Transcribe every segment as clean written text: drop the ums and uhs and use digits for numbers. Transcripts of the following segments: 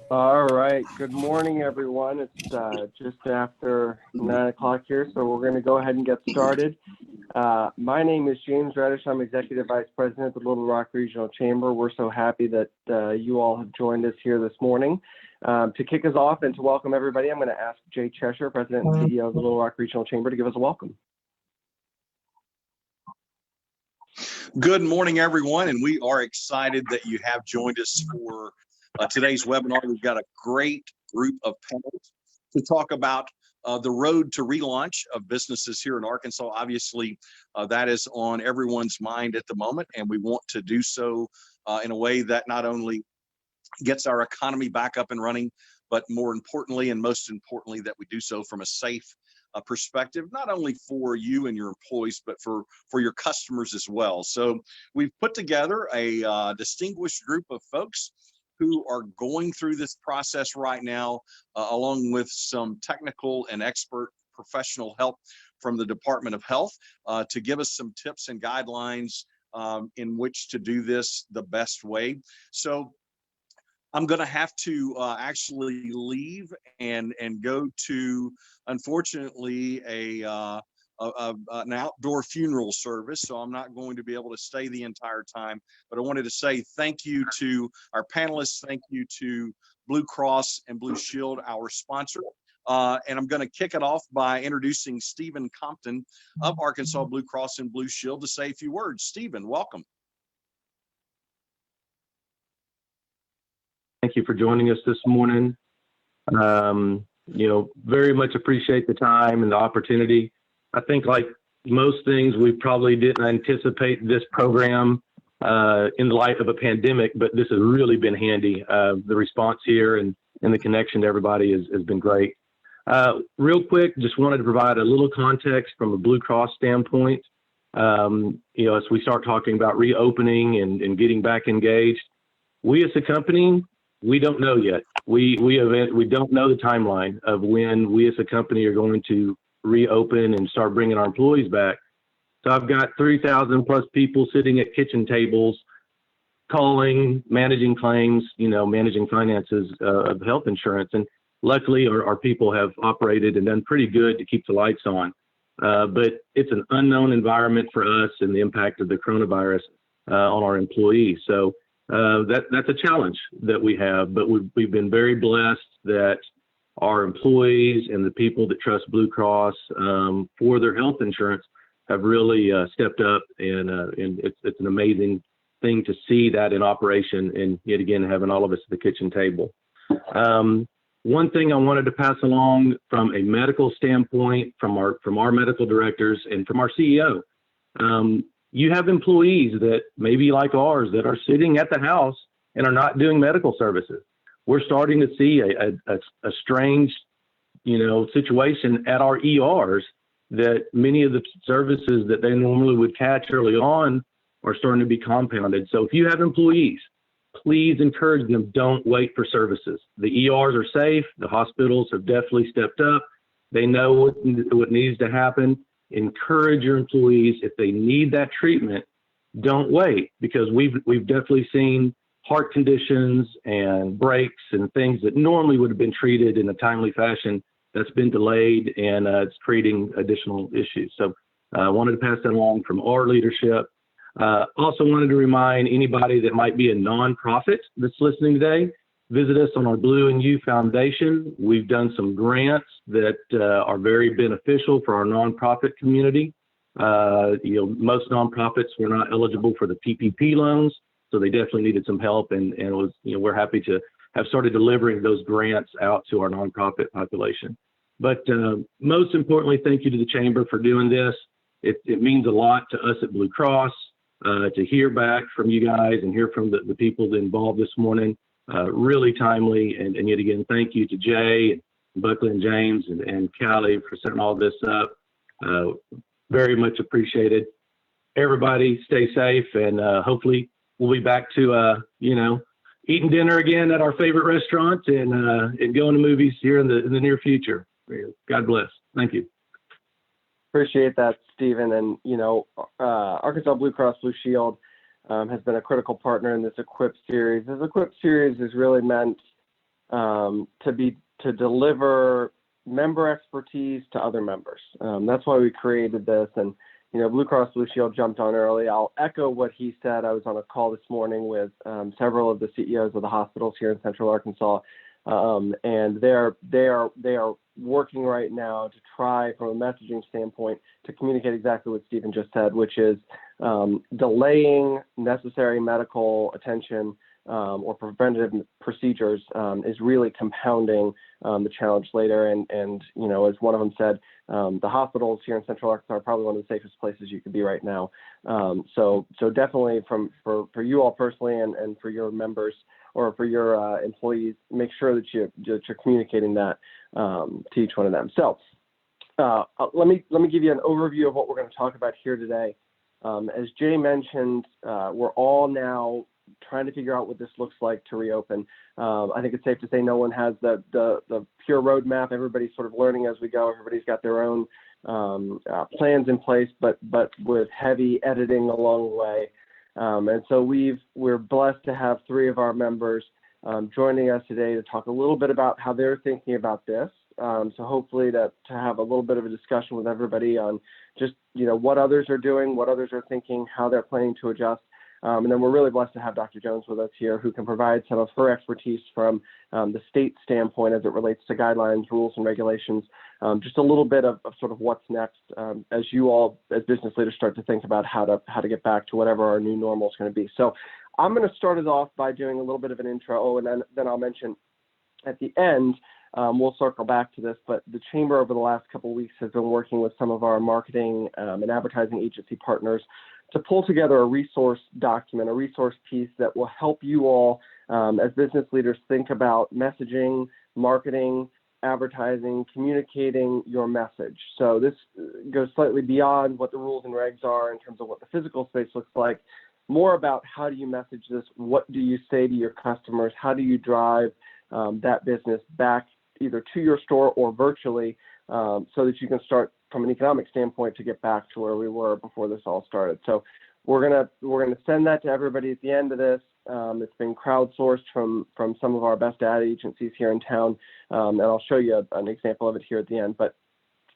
All right. Good morning, everyone. It's just after 9 o'clock here, so we're going to go ahead and get started. My name is James Reddish. I'm Executive Vice President of the Little Rock Regional Chamber. We're so happy that you all have joined us here this morning. To kick us off and to welcome everybody, I'm going to ask Jay Cheshire, President and CEO of the Little Rock Regional Chamber, to give us a welcome. Good morning, everyone, and we are excited that you have joined us for today's webinar. We've got a great group of panels to talk about the road to relaunch of businesses here in Arkansas. Obviously, that is on everyone's mind at the moment, and we want to do so in a way that not only gets our economy back up and running, but more importantly, and most importantly, that we do so from a safe perspective, not only for you and your employees, but for your customers as well. So we've put together a distinguished group of folks who are going through this process right now, along with some technical and expert professional help from the Department of Health to give us some tips and guidelines in which to do this the best way. So I'm going to have to actually leave and go to, unfortunately, an outdoor funeral service, so I'm not going to be able to stay the entire time. But I wanted to say thank you to our panelists, thank you to Blue Cross and Blue Shield, our sponsor. And I'm going to kick it off by introducing Stephen Compton of Arkansas Blue Cross and Blue Shield to say a few words. Stephen, welcome. Thank you for joining us this morning. Very much appreciate the time and the opportunity. I think, like most things, we probably didn't anticipate this program in the light of a pandemic, but this has really been handy. The response here and the connection to everybody has been great. Real quick, just wanted to provide a little context from a Blue Cross standpoint. As we start talking about reopening and getting back engaged, we as a company, we don't know yet. We don't know the timeline of when we as a company are going to reopen and start bringing our employees back. So I've got 3,000 plus people sitting at kitchen tables, calling, managing claims, managing finances of health insurance. And luckily our people have operated and done pretty good to keep the lights on. But it's an unknown environment for us and the impact of the coronavirus on our employees. So that's a challenge that we have, but we've been very blessed that our employees and the people that trust Blue Cross for their health insurance have really stepped up, and it's an amazing thing to see that in operation, and yet again having all of us at the kitchen table. One thing I wanted to pass along from a medical standpoint, from our medical directors and from our CEO. You have employees that maybe like ours that are sitting at the house and are not doing medical services. We're starting to see a strange, situation at our ERs that many of the services that they normally would catch early on are starting to be compounded. So if you have employees, please encourage them, don't wait for services. The ERs are safe. The hospitals have definitely stepped up. They know what needs to happen. Encourage your employees, if they need that treatment, don't wait, because we've definitely seen heart conditions and breaks and things that normally would have been treated in a timely fashion that's been delayed, and it's creating additional issues. So I wanted to pass that along from our leadership. Also wanted to remind anybody that might be a nonprofit that's listening today, visit us on our Blue and You Foundation. We've done some grants that are very beneficial for our nonprofit community. Most nonprofits were not eligible for the PPP loans, so they definitely needed some help, and it was, we're happy to have started delivering those grants out to our nonprofit population. But most importantly, thank you to the Chamber for doing this. It means a lot to us at Blue Cross to hear back from you guys and hear from the people involved this morning. Really timely. And yet again, thank you to Jay, Buckley and James and Callie for setting all this up. Very much appreciated. Everybody stay safe, and hopefully we'll be back to, eating dinner again at our favorite restaurant and going to movies here in the near future. God bless. Thank you. Appreciate that, Stephen. And, Arkansas Blue Cross Blue Shield has been a critical partner in this Equip series. This Equip series is really meant to deliver member expertise to other members. That's why we created this. And, Blue Cross Blue Shield jumped on early. I'll echo what he said. I was on a call this morning with several of the CEOs of the hospitals here in Central Arkansas. And they are working right now to try, from a messaging standpoint, to communicate exactly what Stephen just said, which is delaying necessary medical attention or preventative procedures is really compounding the challenge later. And as one of them said, the hospitals here in Central Arkansas are probably one of the safest places you could be right now. So definitely for you all personally and for your members or for your employees, make sure that you're communicating that to each one of them. So let me give you an overview of what we're going to talk about here today. As Jay mentioned, we're all now trying to figure out what this looks like to reopen. I think it's safe to say no one has the pure roadmap. Everybody's sort of learning as we go. Everybody's got their own plans in place, but with heavy editing along the way. And so we're blessed to have three of our members joining us today to talk a little bit about how they're thinking about this. So hopefully to have a little bit of a discussion with everybody on just, what others are doing, what others are thinking, how they're planning to adjust. And then we're really blessed to have Dr. Jones with us here, who can provide some of her expertise from the state standpoint as it relates to guidelines, rules, and regulations. Just a little bit of sort of what's next as you all, as business leaders, start to think about how to get back to whatever our new normal is going to be. So I'm going to start us off by doing a little bit of an intro, and then I'll mention at the end, we'll circle back to this, but the Chamber over the last couple of weeks has been working with some of our marketing and advertising agency partners to pull together a resource document, a resource piece that will help you all as business leaders think about messaging, marketing, advertising, communicating your message. So this goes slightly beyond what the rules and regs are in terms of what the physical space looks like, more about how do you message this, what do you say to your customers, how do you drive that business back either to your store or virtually so that you can start from an economic standpoint to get back to where we were before this all started. So we're gonna send that to everybody at the end of this. It's been crowdsourced from some of our best ad agencies here in town, and I'll show you an example of it here at the end. But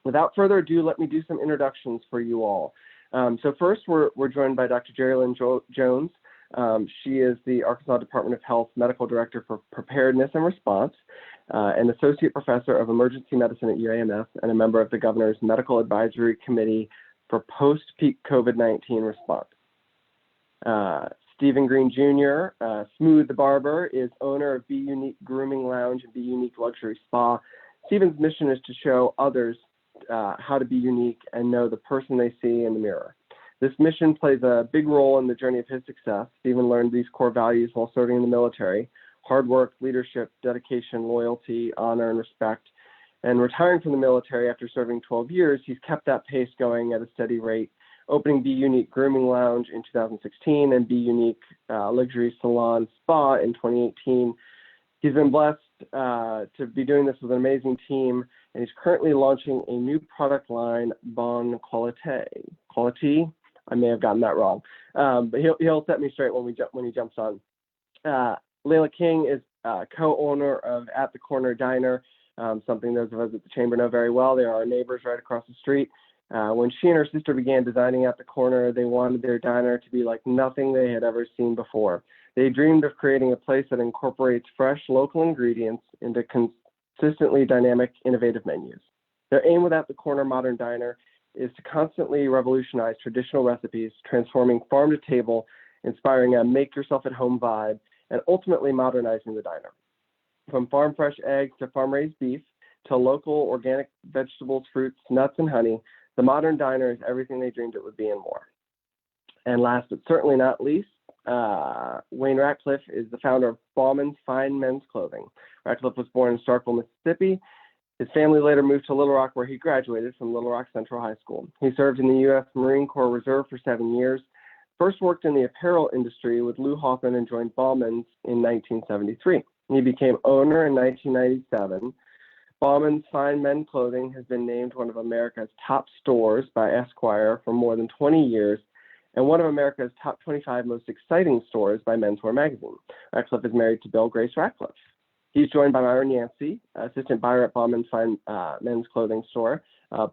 without further ado, let me do some introductions for you all. So first, we're joined by Dr. Jerry Lynn Jones. She is the Arkansas Department of Health Medical Director for Preparedness and Response, and Associate Professor of Emergency Medicine at UAMF, and a member of the Governor's Medical Advisory Committee for Post-Peak COVID-19 Response. Stephen Green Jr., Smooth the Barber, is owner of Be Unique Grooming Lounge and Be Unique Luxury Spa. Stephen's mission is to show others how to be unique and know the person they see in the mirror. This mission plays a big role in the journey of his success. Stephen learned these core values while serving in the military: hard work, leadership, dedication, loyalty, honor, and respect. And retiring from the military after serving 12 years, he's kept that pace going at a steady rate, opening Be Unique Grooming Lounge in 2016 and Be Unique Luxury Salon Spa in 2018. He's been blessed to be doing this with an amazing team, and he's currently launching a new product line, Bon Qualité. Quality? I may have gotten that wrong, but he'll set me straight when he jumps on. Layla King is co-owner of At the Corner Diner, something those of us at the Chamber know very well. They are our neighbors right across the street. When she and her sister began designing At the Corner, they wanted their diner to be like nothing they had ever seen before. They dreamed of creating a place that incorporates fresh local ingredients into consistently dynamic, innovative menus. Their aim with At the Corner Modern Diner is to constantly revolutionize traditional recipes, transforming farm to table, inspiring a make-yourself-at-home vibe, and ultimately modernizing the diner. From farm-fresh eggs to farm-raised beef, to local organic vegetables, fruits, nuts, and honey, the modern diner is everything they dreamed it would be and more. And last but certainly not least, Wayne Ratcliffe is the founder of Bauman's Fine Men's Clothing. Ratcliffe was born in Starkville, Mississippi. His family later moved to Little Rock, where he graduated from Little Rock Central High School. He served in the U.S. Marine Corps Reserve for 7 years, first worked in the apparel industry with Lou Hoffman and joined Bauman's in 1973. He became owner in 1997. Bauman's Fine Men Clothing has been named one of America's top stores by Esquire for more than 20 years and one of America's top 25 most exciting stores by Menswear Magazine. Ratcliffe is married to Bill Grace Ratcliffe. He's joined by Myron Yancey, assistant buyer at Bauman's Fine Men's Clothing store.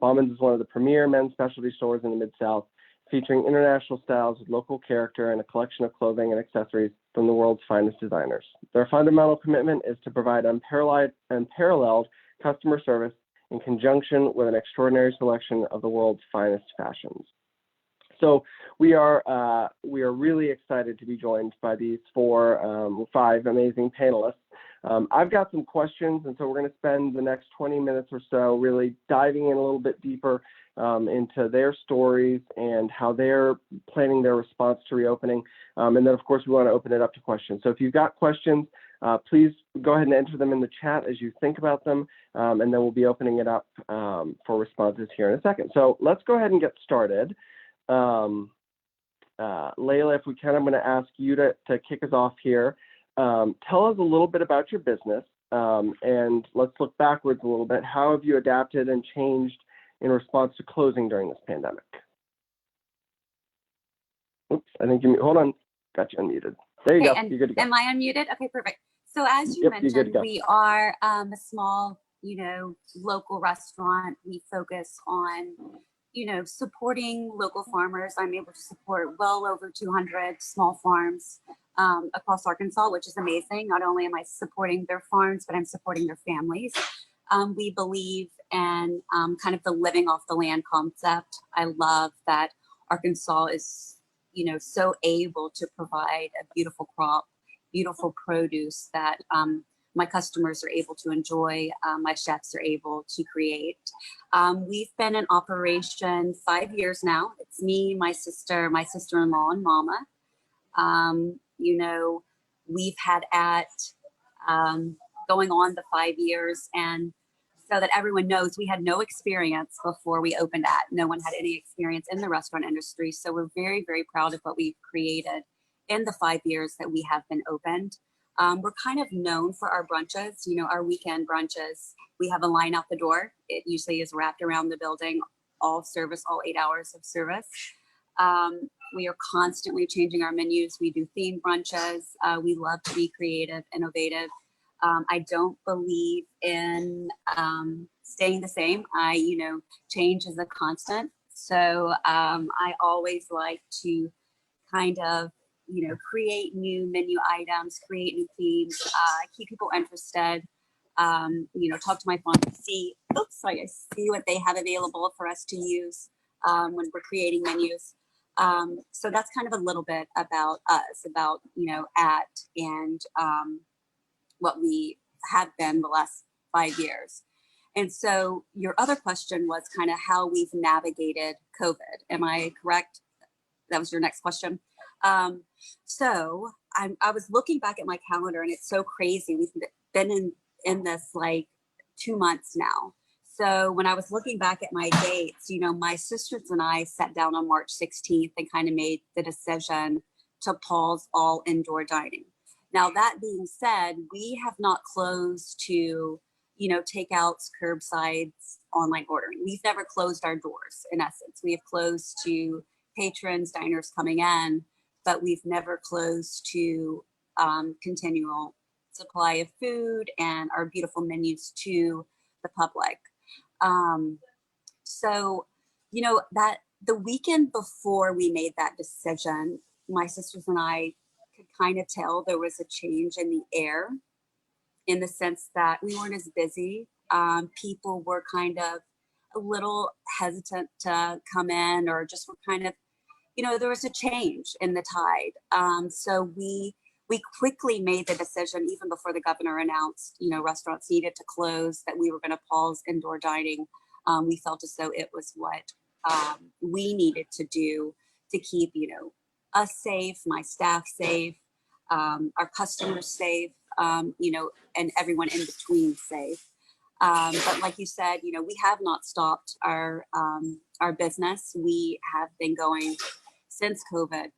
Bauman's is one of the premier men's specialty stores in the Mid-South, featuring international styles with local character and a collection of clothing and accessories from the world's finest designers. Their fundamental commitment is to provide unparalleled customer service in conjunction with an extraordinary selection of the world's finest fashions. So we are really excited to be joined by these five amazing panelists. I've got some questions, and so we're going to spend the next 20 minutes or so really diving in a little bit deeper into their stories and how they're planning their response to reopening. And then, of course, we want to open it up to questions. So if you've got questions, please go ahead and enter them in the chat as you think about them, and then we'll be opening it up for responses here in a second. So let's go ahead and get started. Layla, if we can, I'm going to ask you to kick us off here. Tell us a little bit about your business, and let's look backwards a little bit. How have you adapted and changed in response to closing during this pandemic? Oops, I think hold on. Got you unmuted. There you go. You're good to go. Am I unmuted? Okay, perfect. So as you mentioned, we are a small, local restaurant. We focus on, supporting local farmers. I'm able to support well over 200 small farms across Arkansas, which is amazing. Not only am I supporting their farms, but I'm supporting their families. We believe in kind of the living off the land concept. I love that Arkansas is, so able to provide a beautiful crop, beautiful produce that my customers are able to enjoy, my chefs are able to create. We've been in operation 5 years now. It's me, my sister-in-law, and mama. We've had going on the 5 years, and so that everyone knows, we had no experience before we opened at. No one had any experience in the restaurant industry. So we're very, very proud of what we've created in the 5 years that we have been opened. We're kind of known for our brunches, our weekend brunches. We have a line out the door. It usually is wrapped around the building, all 8 hours of service. We are constantly changing our menus. We do themed brunches. We love to be creative, innovative. I don't believe in staying the same. Change is a constant. So I always like to kind of, create new menu items, create new themes, keep people interested, talk to my farms, see what they have available for us to use when we're creating menus. So that's kind of a little bit about us, about, and what we have been the last 5 years. And so your other question was kind of how we've navigated COVID. Am I correct? That was your next question. So I was looking back at my calendar, and it's so crazy. We've been in this like 2 months now. So when I was looking back at my dates, my sisters and I sat down on March 16th and kind of made the decision to pause all indoor dining. Now, that being said, we have not closed to, takeouts, curbsides, online ordering. We've never closed our doors, in essence. We have closed to patrons, diners coming in, but we've never closed to continual supply of food and our beautiful menus to the public. So, that the weekend before we made that decision, my sisters and I could kind of tell there was a change in the air, in the sense that we weren't as busy. People were kind of a little hesitant to come in, or just were kind of, there was a change in the tide. So we we quickly made the decision, even before the governor announced, restaurants needed to close, that we were going to pause indoor dining. We felt as though it was what we needed to do to keep, us safe, my staff safe, our customers safe, and everyone in between safe. But like you said, we have not stopped our business. We have been going since COVID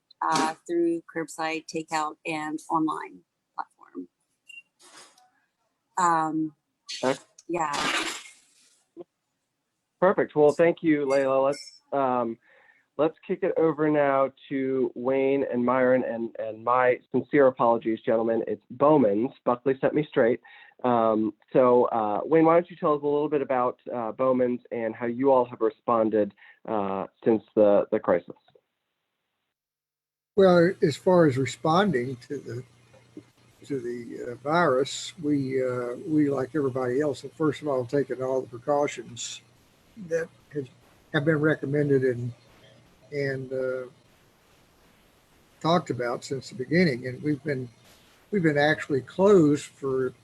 through curbside takeout and online platform. Yeah. Perfect. Well, thank you, Layla. Let's kick it over now to Wayne and Myron, and my sincere apologies, gentlemen. It's Bowman's. Buckley set me straight. Wayne, why don't you tell us a little bit about Bowman's and how you all have responded since the crisis? Well, as far as responding to the virus, we like everybody else, have first of all taken all the precautions that have been recommended and talked about since the beginning. And we've been actually closed for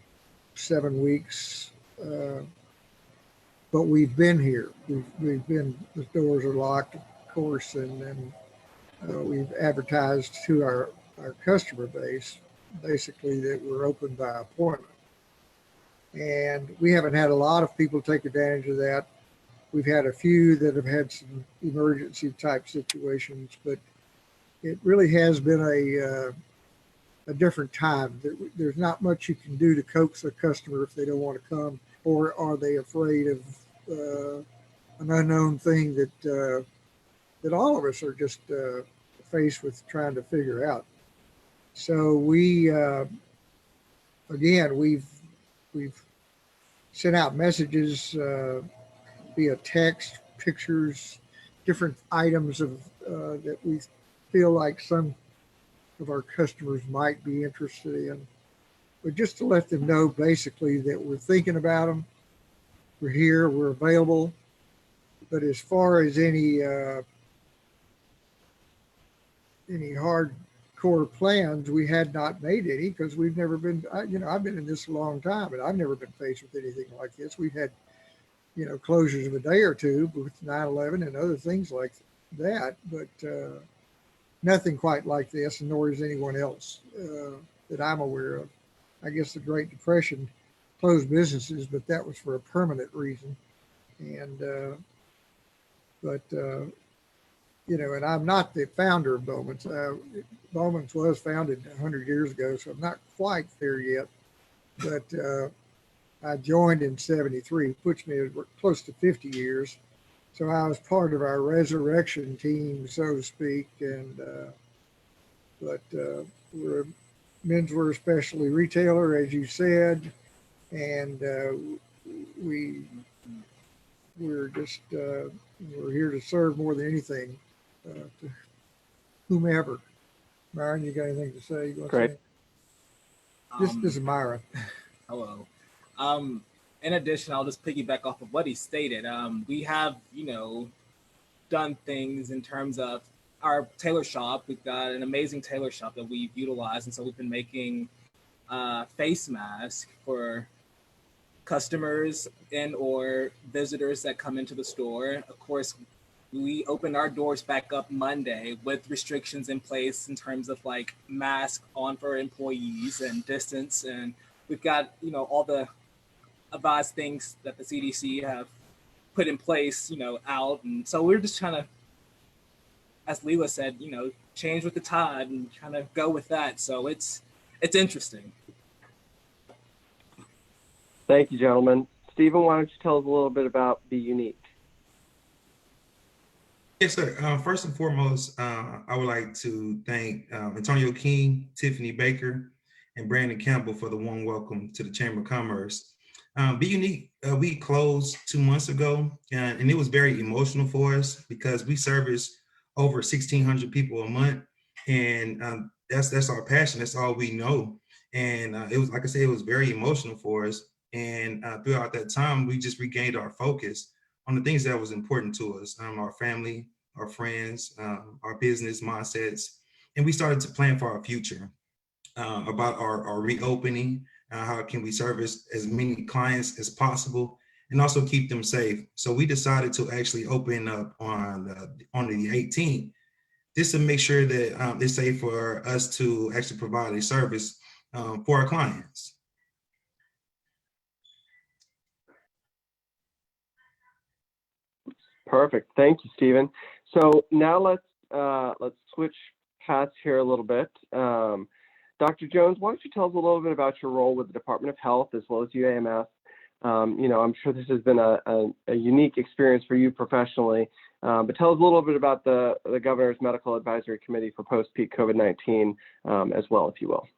7 weeks, but we've been here. We've been. The doors are locked, of course, and we've advertised to our customer base basically that we're open by appointment. And we haven't had a lot of people take advantage of that. We've had a few that have had some emergency type situations, but it really has been a different time. There's not much you can do to coax a customer if they don't want to come, or are they afraid of an unknown thing that all of us are just faced with trying to figure out. So we, again, we've sent out messages via text, pictures, different items of that we feel like some of our customers might be interested in, but just to let them know basically that we're thinking about them, we're here, we're available. But as far as any hardcore plans, we had not made any, because we've never been, I've been in this a long time, and I've never been faced with anything like this. We've had, closures of a day or two with 9/11 and other things like that, but nothing quite like this, nor is anyone else that I'm aware of. I guess the Great Depression closed businesses, but that was for a permanent reason. And, and I'm not the founder of Bowman's. Bowman's was founded 100 years ago, so I'm not quite there yet. But I joined in '73, puts me close to 50 years. So I was part of our resurrection team, so to speak. And but we're a menswear specialty retailer, as you said, and we're just we're here to serve more than anything to whomever. Myron, you got anything to say? You want Great. to say? This is Myron. Hello. In addition, I'll just piggyback off of what he stated. We have, done things in terms of our tailor shop. We've got an amazing tailor shop that we've utilized, and so we've been making face masks for customers and or visitors that come into the store. Of course, we opened our doors back up Monday with restrictions in place in terms of like mask on for employees and distance, and we've got all the advised things that the CDC have put in place out, and so we're just trying to, as Leela said, change with the tide and kind of go with that. So it's interesting. Thank you, gentlemen. Stephen, why don't you tell us a little bit about Be Unique? Yes, sir. First and foremost, I would like to thank Antonio King, Tiffany Baker, and Brandon Campbell for the warm welcome to the Chamber of Commerce. Be Unique, we closed 2 months ago, and it was very emotional for us because we service over 1,600 people a month, and that's our passion. That's all we know. And it was, like I said, it was very emotional for us. And throughout that time, we just regained our focus on the things that was important to us, our family, our friends, our business mindsets, and we started to plan for our future. about our reopening, how can we service as many clients as possible, and also keep them safe. So we decided to actually open up on the 18th, just to make sure that it's safe for us to actually provide a service for our clients. Perfect. Thank you, Stephen. So now let's switch paths here a little bit. Dr. Jones, why don't you tell us a little bit about your role with the Department of Health as well as UAMS? I'm sure this has been a unique experience for you professionally, but tell us a little bit about the Governor's Medical Advisory Committee for post-peak COVID-19 as well, if you will.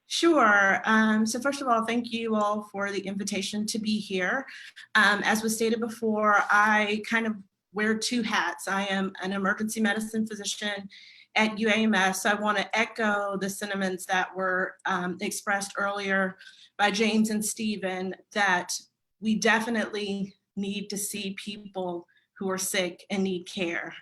Sure. So first of all, thank you all for the invitation to be here. As was stated before, I kind of wear two hats. I am an emergency medicine physician at UAMS. So I want to echo the sentiments that were expressed earlier by James and Stephen, that we definitely need to see people who are sick and need care.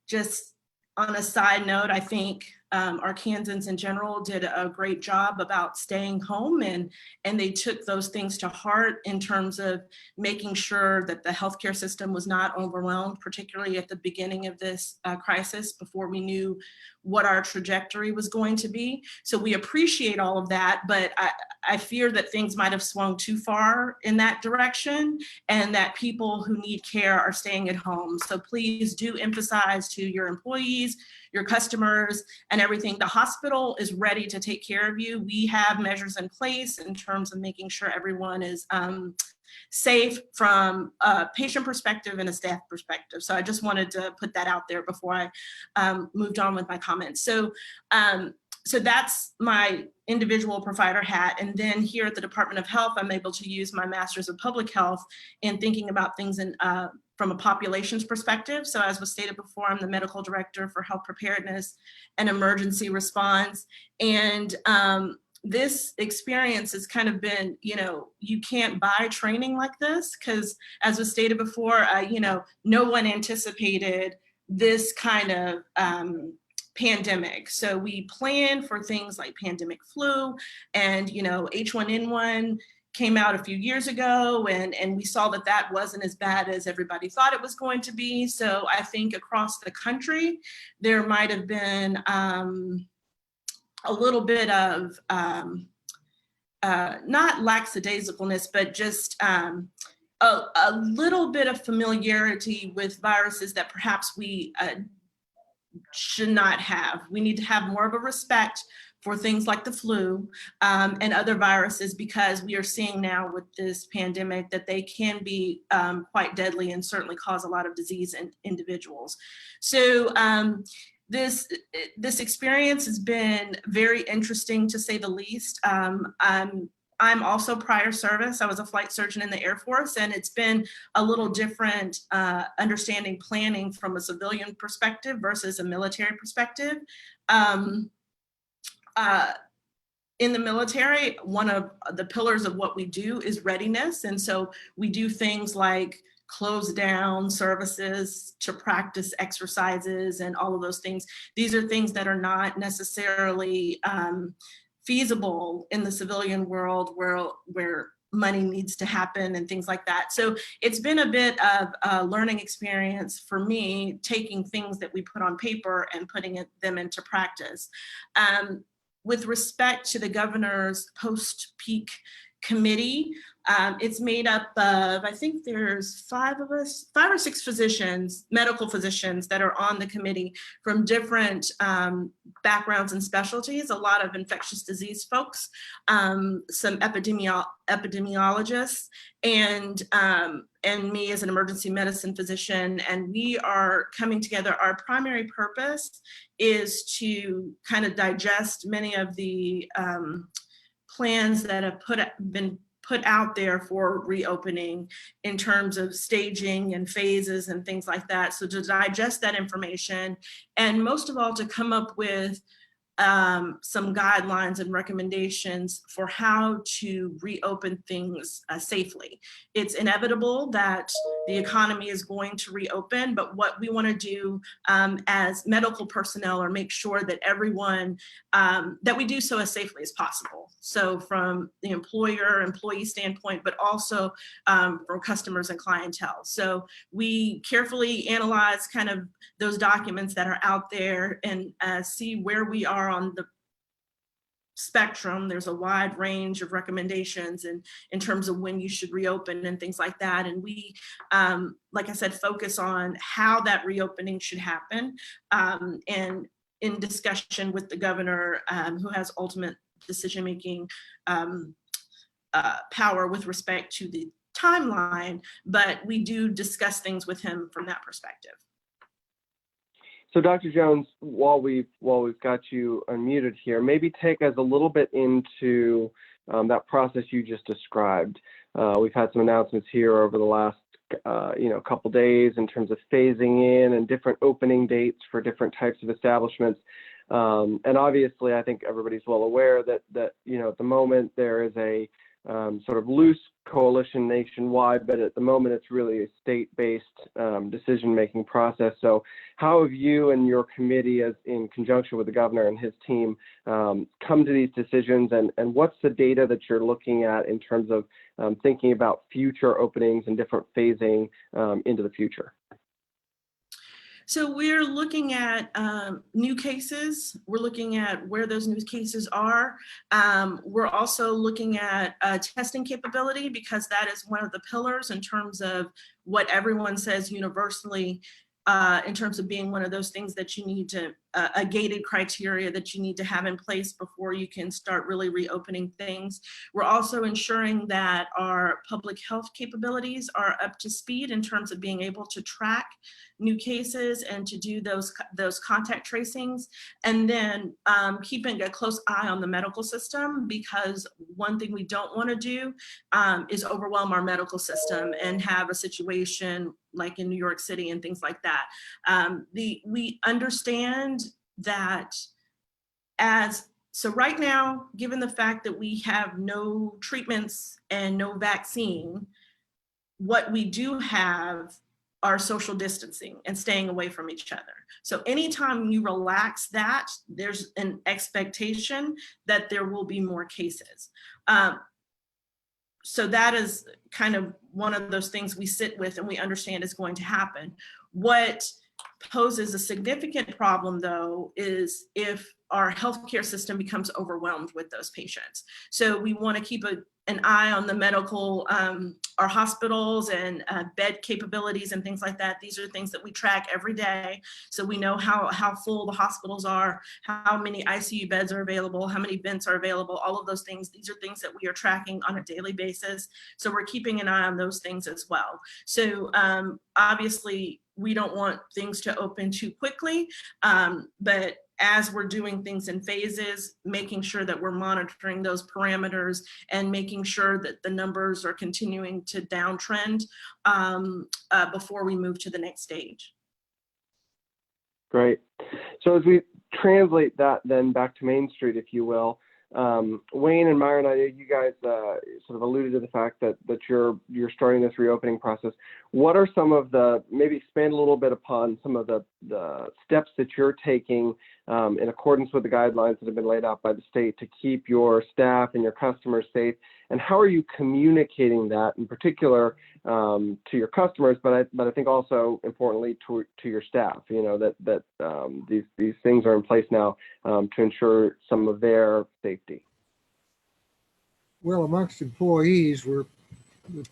Just on a side note, I think Arkansans in general did a great job about staying home, and they took those things to heart in terms of making sure that the healthcare system was not overwhelmed, particularly at the beginning of this crisis, before we knew what our trajectory was going to be. So we appreciate all of that, but I fear that things might have swung too far in that direction, and that people who need care are staying at home. So please do emphasize to your employees, your customers, and everything. The hospital is ready to take care of you. We have measures in place in terms of making sure everyone is safe from a patient perspective and a staff perspective. So I just wanted to put that out there before I moved on with my comments. So that's my individual provider hat. And then here at the Department of Health, I'm able to use my Master's of Public Health in thinking about things from a populations perspective. So as was stated before, I'm the medical director for health preparedness and emergency response. And this experience has kind of been, you can't buy training like this, because as was stated before, no one anticipated this kind of pandemic. So we planned for things like pandemic flu and, H1N1 came out a few years ago, and we saw that wasn't as bad as everybody thought it was going to be. So I think across the country, there might have been a little bit of not lackadaisicalness, but just a little bit of familiarity with viruses that perhaps we should not have. We need to have more of a respect for things like the flu and other viruses, because we are seeing now with this pandemic that they can be quite deadly and certainly cause a lot of disease in individuals. So this experience has been very interesting, to say the least. I'm also prior service. I was a flight surgeon in the Air Force, and it's been a little different understanding planning from a civilian perspective versus a military perspective. In the military, one of the pillars of what we do is readiness. And so we do things like close down services to practice exercises and all of those things. These are things that are not necessarily feasible in the civilian world where money needs to happen and things like that. So it's been a bit of a learning experience for me, taking things that we put on paper and putting them into practice. With respect to the governor's post-peak committee, it's made up of, I think there's 5 or 6 physicians, medical physicians that are on the committee from different backgrounds and specialties, a lot of infectious disease folks, some epidemiologists, and me as an emergency medicine physician. And we are coming together. Our primary purpose is to kind of digest many of the plans that have been put out there for reopening in terms of staging and phases and things like that. So to digest that information, and most of all, to come up with some guidelines and recommendations for how to reopen things safely. It's inevitable that the economy is going to reopen, but what we want to do as medical personnel are make sure that everyone, that we do so as safely as possible. So from the employee standpoint, but also from customers and clientele. So we carefully analyze kind of those documents that are out there and see where we are on the spectrum. There's a wide range of recommendations and in terms of when you should reopen and things like that. And we, like I said, focus on how that reopening should happen, and in discussion with the governor, who has ultimate decision-making power with respect to the timeline, but we do discuss things with him from that perspective. So Dr. Jones, while we've got you unmuted here, maybe take us a little bit into that process you just described. We've had some announcements here over the last couple days in terms of phasing in and different opening dates for different types of establishments. And obviously, I think everybody's well aware that at the moment there is a sort of loose coalition nationwide, but at the moment it's really a state-based decision-making process. So how have you and your committee, as in conjunction with the governor and his team, come to these decisions, and what's the data that you're looking at in terms of thinking about future openings and different phasing into the future? So we're looking at new cases. We're looking at where those new cases are. We're also looking at testing capability, because that is one of the pillars in terms of what everyone says universally, in terms of being one of those things that you need to, a gated criteria that you need to have in place before you can start really reopening things. We're also ensuring that our public health capabilities are up to speed in terms of being able to track new cases and to do those contact tracings. And then keeping a close eye on the medical system, because one thing we don't want to do is overwhelm our medical system and have a situation like in New York City and things like that. We understand that so right now, given the fact that we have no treatments and no vaccine, what we do have are social distancing and staying away from each other. So anytime you relax that, there's an expectation that there will be more cases. So that is kind of one of those things we sit with and we understand is going to happen. What poses a significant problem, though, is if our healthcare system becomes overwhelmed with those patients. So we want to keep an eye on the medical, our hospitals and bed capabilities and things like that. These are things that we track every day. So we know how full the hospitals are, how many ICU beds are available, how many vents are available, all of those things. These are things that we are tracking on a daily basis. So we're keeping an eye on those things as well. So obviously, we don't want things to open too quickly, but as we're doing things in phases, making sure that we're monitoring those parameters and making sure that the numbers are continuing to downtrend before we move to the next stage. Great. So as we translate that then back to Main Street, if you will, Wayne and Myron, I know you guys sort of alluded to the fact that you're starting this reopening process. What are some of the, maybe expand a little bit upon some of the steps that you're taking in accordance with the guidelines that have been laid out by the state to keep your staff and your customers safe? And how are you communicating that in particular to your customers, but I think also importantly to your staff, that these things are in place now to ensure some of their safety? Well, amongst employees, we're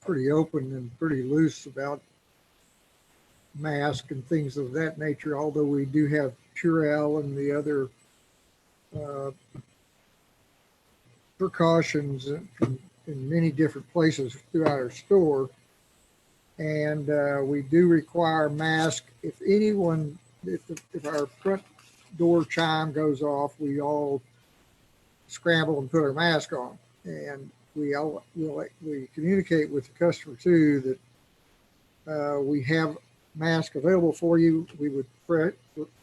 pretty open and pretty loose about masks and things of that nature, although we do have Purell and the other precautions in many different places throughout our store. And we do require masks. If our front door chime goes off, we all scramble and put our mask on. And we communicate with the customer too that we have masks available for you. We would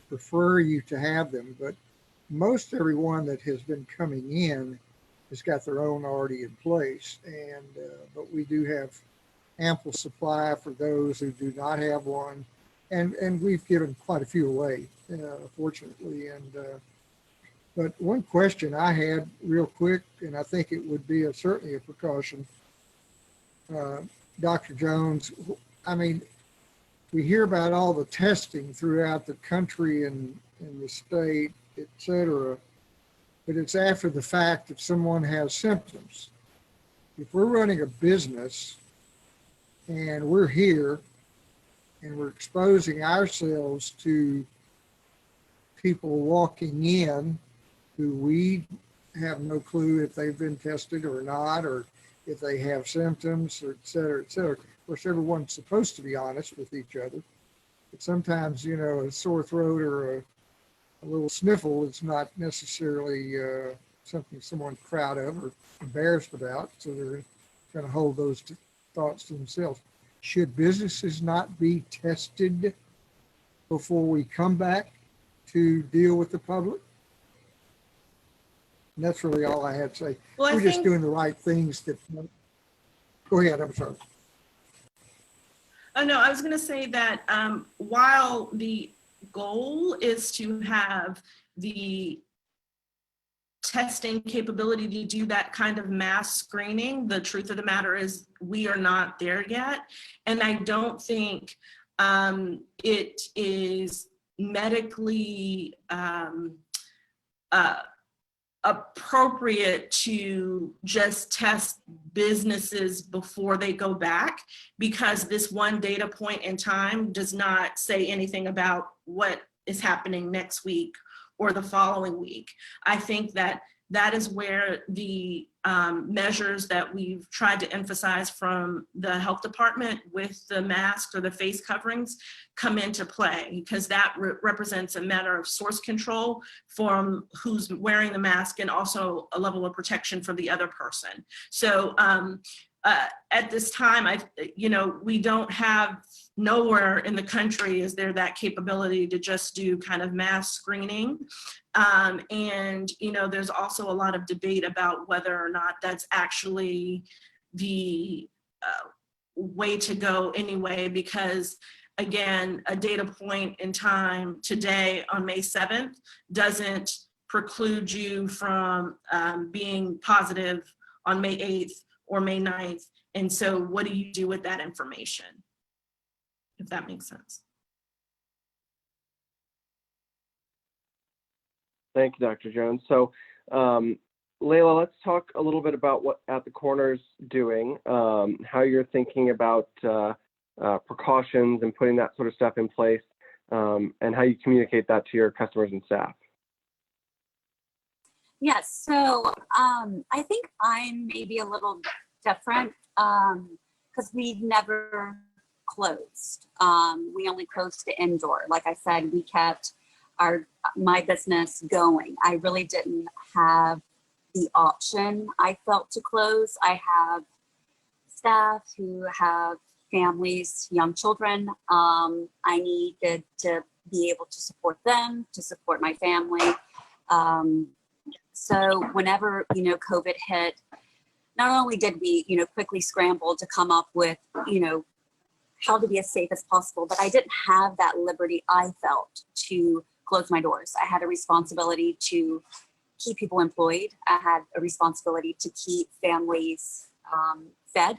prefer you to have them, but most everyone that has been coming in has got their own already in place, and but we do have ample supply for those who do not have one, and we've given quite a few away, fortunately. And but one question I had real quick, and I think it would be certainly a precaution, Dr. Jones. I mean, we hear about all the testing throughout the country and in the state, et cetera, but it's after the fact if someone has symptoms. If we're running a business and we're here and we're exposing ourselves to people walking in who we have no clue if they've been tested or not, or if they have symptoms, or et cetera, et cetera. Of course, everyone's supposed to be honest with each other, but sometimes, you know, a sore throat or a little sniffle is not necessarily something someone's proud of or embarrassed about, so they're going to hold those thoughts to themselves. Should businesses not be tested before we come back to deal with the public? And that's really all I had to say. Well, We're just doing the right things. Go ahead, I'm sorry. Oh, no, I was going to say that while the goal is to have the testing capability to do that kind of mass screening, the truth of the matter is we are not there yet. And I don't think it is medically appropriate to just test businesses before they go back, because this one data point in time does not say anything about what is happening next week or the following week. I think that that is where the measures that we've tried to emphasize from the health department with the masks or the face coverings come into play, because that represents a matter of source control from who's wearing the mask and also a level of protection for the other person. So at this time, we don't have, nowhere in the country is there that capability to just do kind of mass screening. And, there's also a lot of debate about whether or not that's actually the way to go anyway, because again, a data point in time today on May 7th doesn't preclude you from being positive on May 8th or May 9th. And so what do you do with that information? If that makes sense. Thank you, Dr. Jones. So, Layla, let's talk a little bit about what At the Corner's doing, how you're thinking about precautions and putting that sort of stuff in place, and how you communicate that to your customers and staff. Yes, so I think I'm maybe a little different because we've never closed. We only closed the indoor. Like I said, we kept my business going. I really didn't have the option, I felt, to close. I have staff who have families, young children. I needed to be able to support them, to support my family. So whenever, COVID hit, not only did we, quickly scramble to come up with, how to be as safe as possible, but I didn't have that liberty I felt to close my doors. I had a responsibility to keep people employed. I had a responsibility to keep families fed.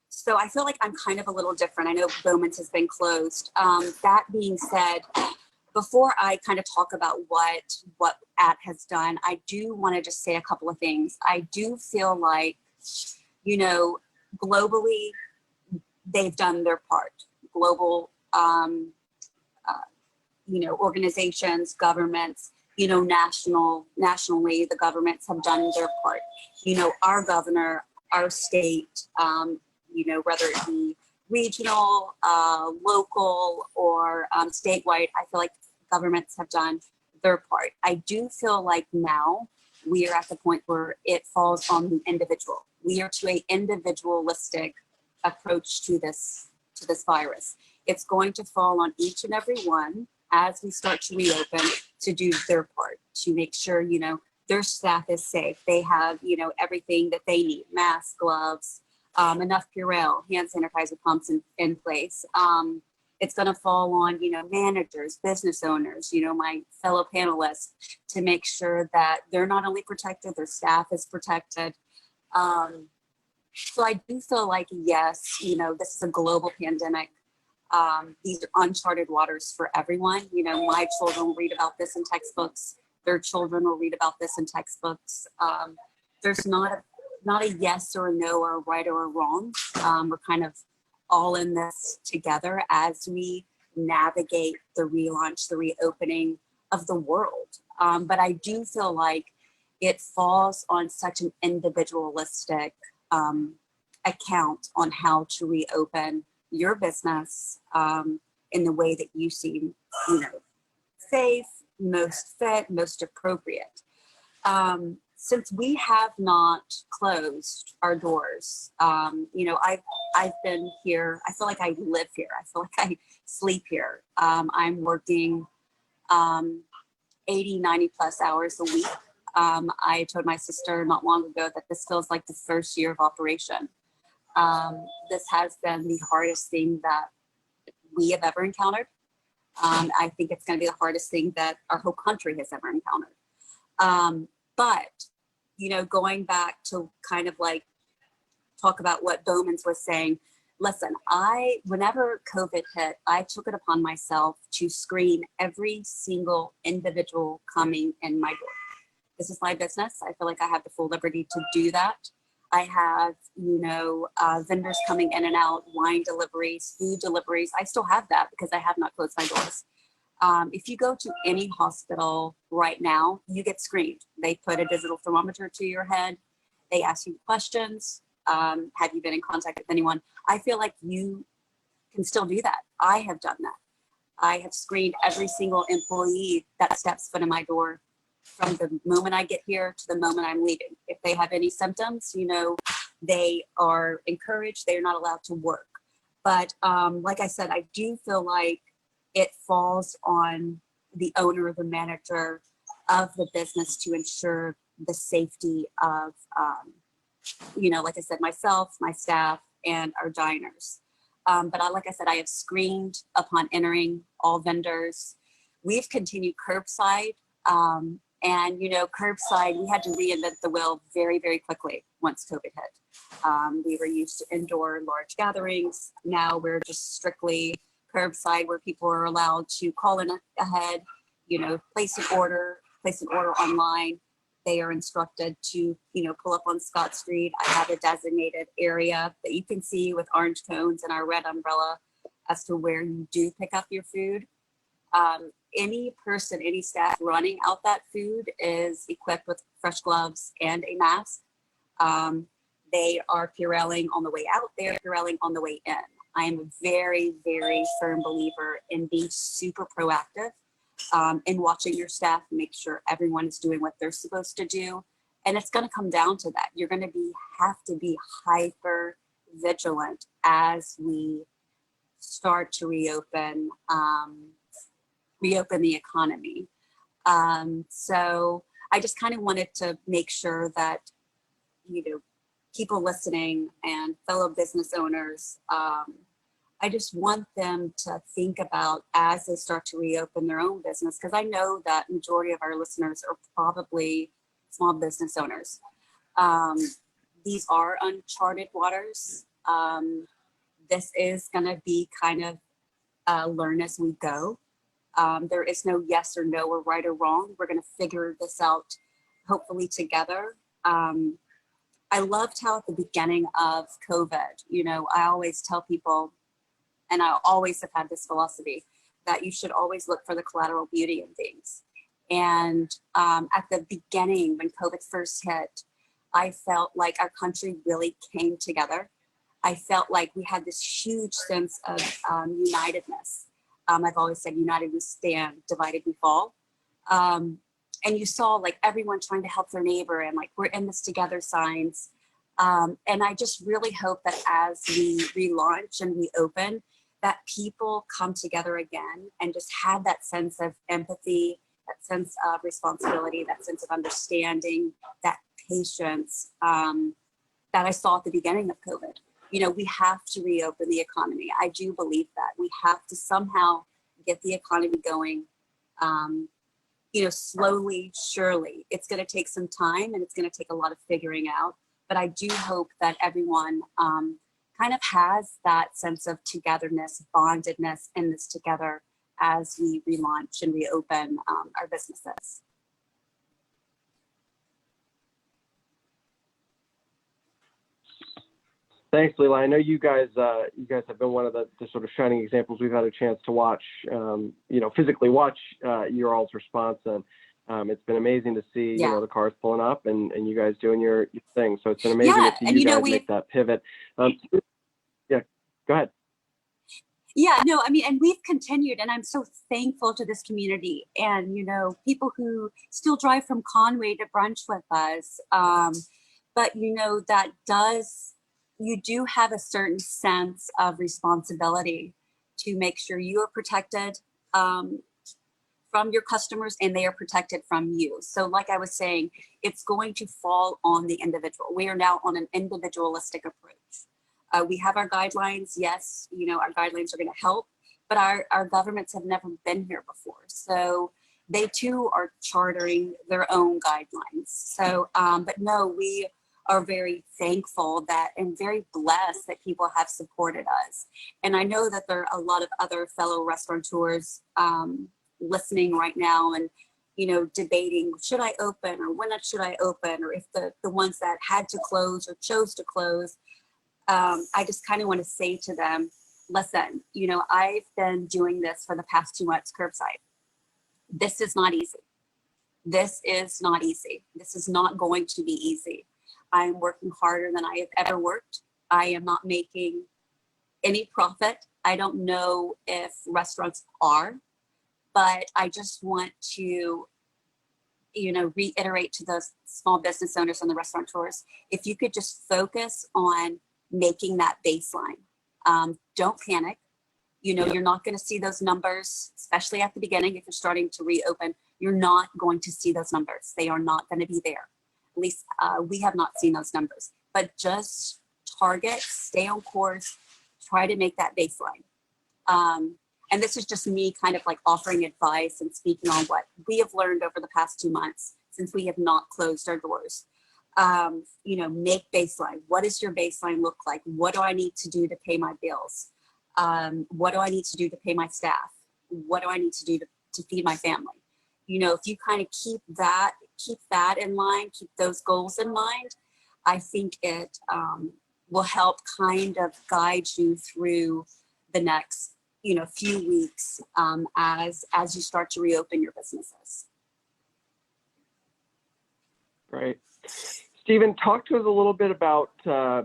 So I feel like I'm kind of a little different. I know Bowman's has been closed. That being said, before I kind of talk about what AT has done, I do want to just say a couple of things. I do feel like, globally, they've done their part. Global, organizations, governments, nationally, the governments have done their part. Our governor, our state, whether it be regional, local, or statewide, I feel like governments have done their part. I do feel like now we are at the point where it falls on the individual. We are to an individualistic approach to this virus. It's going to fall on each and every one as we start to reopen to do their part to make sure, their staff is safe. They have, everything that they need, masks, gloves, enough Purell, hand sanitizer pumps in place. It's going to fall on, managers, business owners, my fellow panelists to make sure that they're not only protected, their staff is protected. So I do feel like, yes, this is a global pandemic. These are uncharted waters for everyone. My children will read about this in textbooks. Their children will read about this in textbooks. There's not a yes or a no or a right or a wrong. We're kind of all in this together as we navigate the relaunch, the reopening of the world. But I do feel like it falls on such an individualistic account on how to reopen your business in the way that you seem, safe, most fit, most appropriate. Since we have not closed our doors, I've been here. I feel like I live here. I feel like I sleep here. I'm working 80, 90 plus hours a week. I told my sister not long ago that this feels like the first year of operation. This has been the hardest thing that we have ever encountered. I think it's going to be the hardest thing that our whole country has ever encountered. But, going back to kind of like talk about what Bowman's was saying, listen, whenever COVID hit, I took it upon myself to screen every single individual coming in my door. This is my business. I feel like I have the full liberty to do that. I have, vendors coming in and out, wine deliveries, food deliveries. I still have that because I have not closed my doors. If you go to any hospital right now, you get screened. They put a digital thermometer to your head. They ask you questions. Have you been in contact with anyone? I feel like you can still do that. I have done that. I have screened every single employee that steps foot in my door from the moment I get here to the moment I'm leaving. If they have any symptoms, they are encouraged. They're not allowed to work. But like I said, I do feel like it falls on the owner or the manager of the business to ensure the safety of, like I said, myself, my staff, and our diners. But like I said, I have screened upon entering all vendors. We've continued curbside. And, curbside, we had to reinvent the wheel very, very quickly once COVID hit. We were used to indoor large gatherings. Now we're just strictly curbside where people are allowed to call in ahead, place an order online. They are instructed to, pull up on Scott Street. I have a designated area that you can see with orange cones and our red umbrella as to where you do pick up your food. Any person, any staff running out that food is equipped with fresh gloves and a mask. They are Purelling on the way out. They're Purelling on the way in. I am a very, very firm believer in being super proactive, in watching your staff, make sure everyone is doing what they're supposed to do. And it's going to come down to that. You're going to have to be hyper vigilant as we start to reopen the economy. So I just kind of wanted to make sure that, people listening and fellow business owners, I just want them to think about as they start to reopen their own business, because I know that majority of our listeners are probably small business owners. These are uncharted waters. This is going to be kind of learn as we go. There is no yes or no or right or wrong. We're going to figure this out hopefully together. I loved how at the beginning of COVID, I always tell people, and I always have had this philosophy, that you should always look for the collateral beauty in things. And at the beginning, when COVID first hit, I felt like our country really came together. I felt like we had this huge sense of unitedness. I've always said, united we stand, divided we fall. And you saw like everyone trying to help their neighbor and like, we're in this together signs. And I just really hope that as we relaunch and we open, that people come together again and just have that sense of empathy, that sense of responsibility, that sense of understanding, that patience that I saw at the beginning of COVID. You know, we have to reopen the economy. I do believe that we have to somehow get the economy going. You know, slowly, surely. It's going to take some time and it's going to take a lot of figuring out. But I do hope that everyone kind of has that sense of togetherness, bondedness in this together as we relaunch and reopen our businesses. Thanks, Leila. I know you guys have been one of the sort of shining examples we've had a chance to watch, you know, physically watch your all's response, and it's been amazing to see, you know, the cars pulling up and you guys doing your thing. So it's been amazing to see you guys make that pivot. Yeah, go ahead. Yeah, no, I mean, and we've continued, and I'm so thankful to this community and, you know, people who still drive from Conway to brunch with us. But, you know, you do have a certain sense of responsibility to make sure you are protected from your customers and they are protected from you. So like I was saying, it's going to fall on the individual. We are now on an individualistic approach. We have our guidelines. Yes, you know, our guidelines are going to help, but our governments have never been here before. So they too are chartering their own guidelines. So, but no, we are very thankful that and very blessed that people have supported us. And I know that there are a lot of other fellow restaurateurs listening right now and, you know, debating, should I open or when should I open, or if the ones that had to close or chose to close. I just kind of want to say to them, listen, you know, I've been doing this for the past 2 months curbside. This is not easy. This is not easy. This is not going to be easy. I'm working harder than I have ever worked. I am not making any profit. I don't know if restaurants are, but I just want to, you know, reiterate to those small business owners and the restaurateurs, if you could just focus on making that baseline. Don't panic. You know, you're not going to see those numbers, especially at the beginning. If you're starting to reopen, you're not going to see those numbers. They are not going to be there. At least we have not seen those numbers, but just target, stay on course, try to make that baseline. And this is just me kind of like offering advice and speaking on what we have learned over the past 2 months since we have not closed our doors. You know, make baseline. What does your baseline look like? What do I need to do to pay my bills? What do I need to do to pay my staff? What do I need to do to feed my family? You know, if you kind of keep that in line, keep those goals in mind, I think it will help kind of guide you through the next, you know, few weeks as you start to reopen your businesses. Great. Stephen, talk to us a little bit about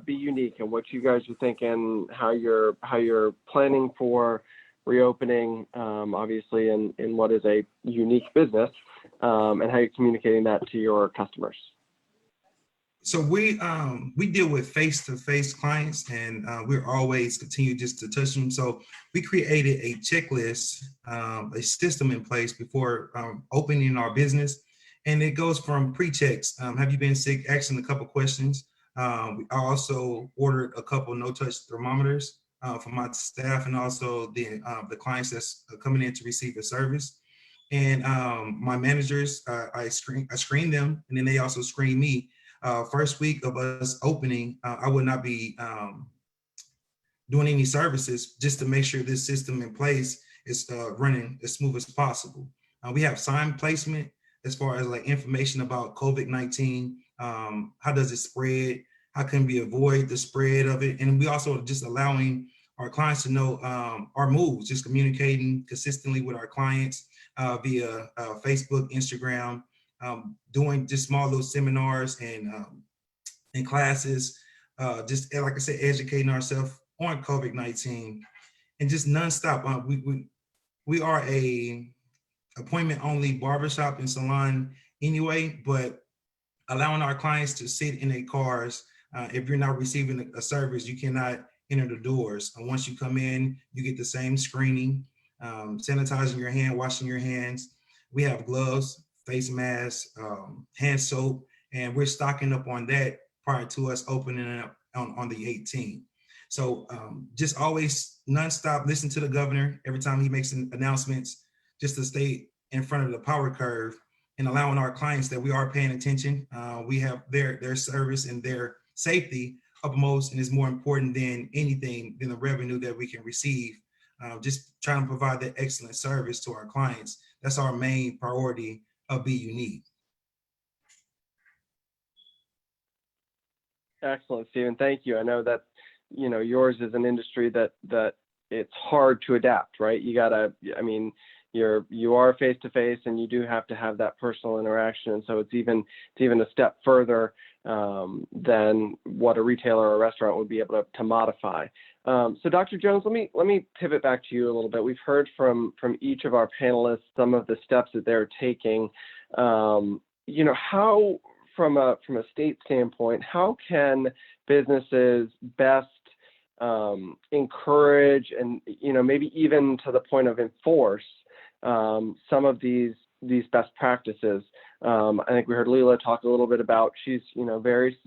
Be Unique and what you guys are thinking, how you're planning for reopening, obviously in what is a unique business, and how you're communicating that to your customers. So we deal with face-to-face clients, and we're always continue just to touch them. So we created a checklist, a system in place before opening our business, and it goes from pre-checks. Have you been sick? Asking a couple questions. I also ordered a couple no-touch thermometers for my staff, and also the clients that's coming in to receive the service. And my managers, I screen them, and then they also screen me. First week of us opening, I would not be doing any services just to make sure this system in place is running as smooth as possible. We have sign placement as far as like information about COVID-19, how does it spread, how can we avoid the spread of it, and we also just allowing our clients to know our moves, just communicating consistently with our clients via Facebook, Instagram, doing just small little seminars and classes, just like I said, educating ourselves on COVID-19, and just nonstop. We are a appointment only barbershop and salon anyway, but allowing our clients to sit in their cars. If you're not receiving a service, you cannot enter the doors. And once you come in, you get the same screening, sanitizing your hand, washing your hands. we have gloves, face masks, hand soap, and we're stocking up on that prior to us opening up on the 18th. So just always nonstop listen to the governor every time he makes announcements, just to stay in front of the power curve and allowing our clients that we are paying attention. We have their service and their safety upmost, and is more important than anything than the revenue that we can receive. Just trying to provide that excellent service to our clients. That's our main priority of Be Unique. Excellent, Stephen. Thank you. I know that, yours is an industry that it's hard to adapt, right? You gotta, you are face to face, and you do have to have that personal interaction. And so it's even a step further than what a retailer or a restaurant would be able to modify. So Dr. Jones, let me pivot back to you a little bit. We've heard from each of our panelists some of the steps that they're taking. How, from a state standpoint, how can businesses best encourage and maybe even to the point of enforce some of these best practices? I think we heard Leila talk a little bit about, she's very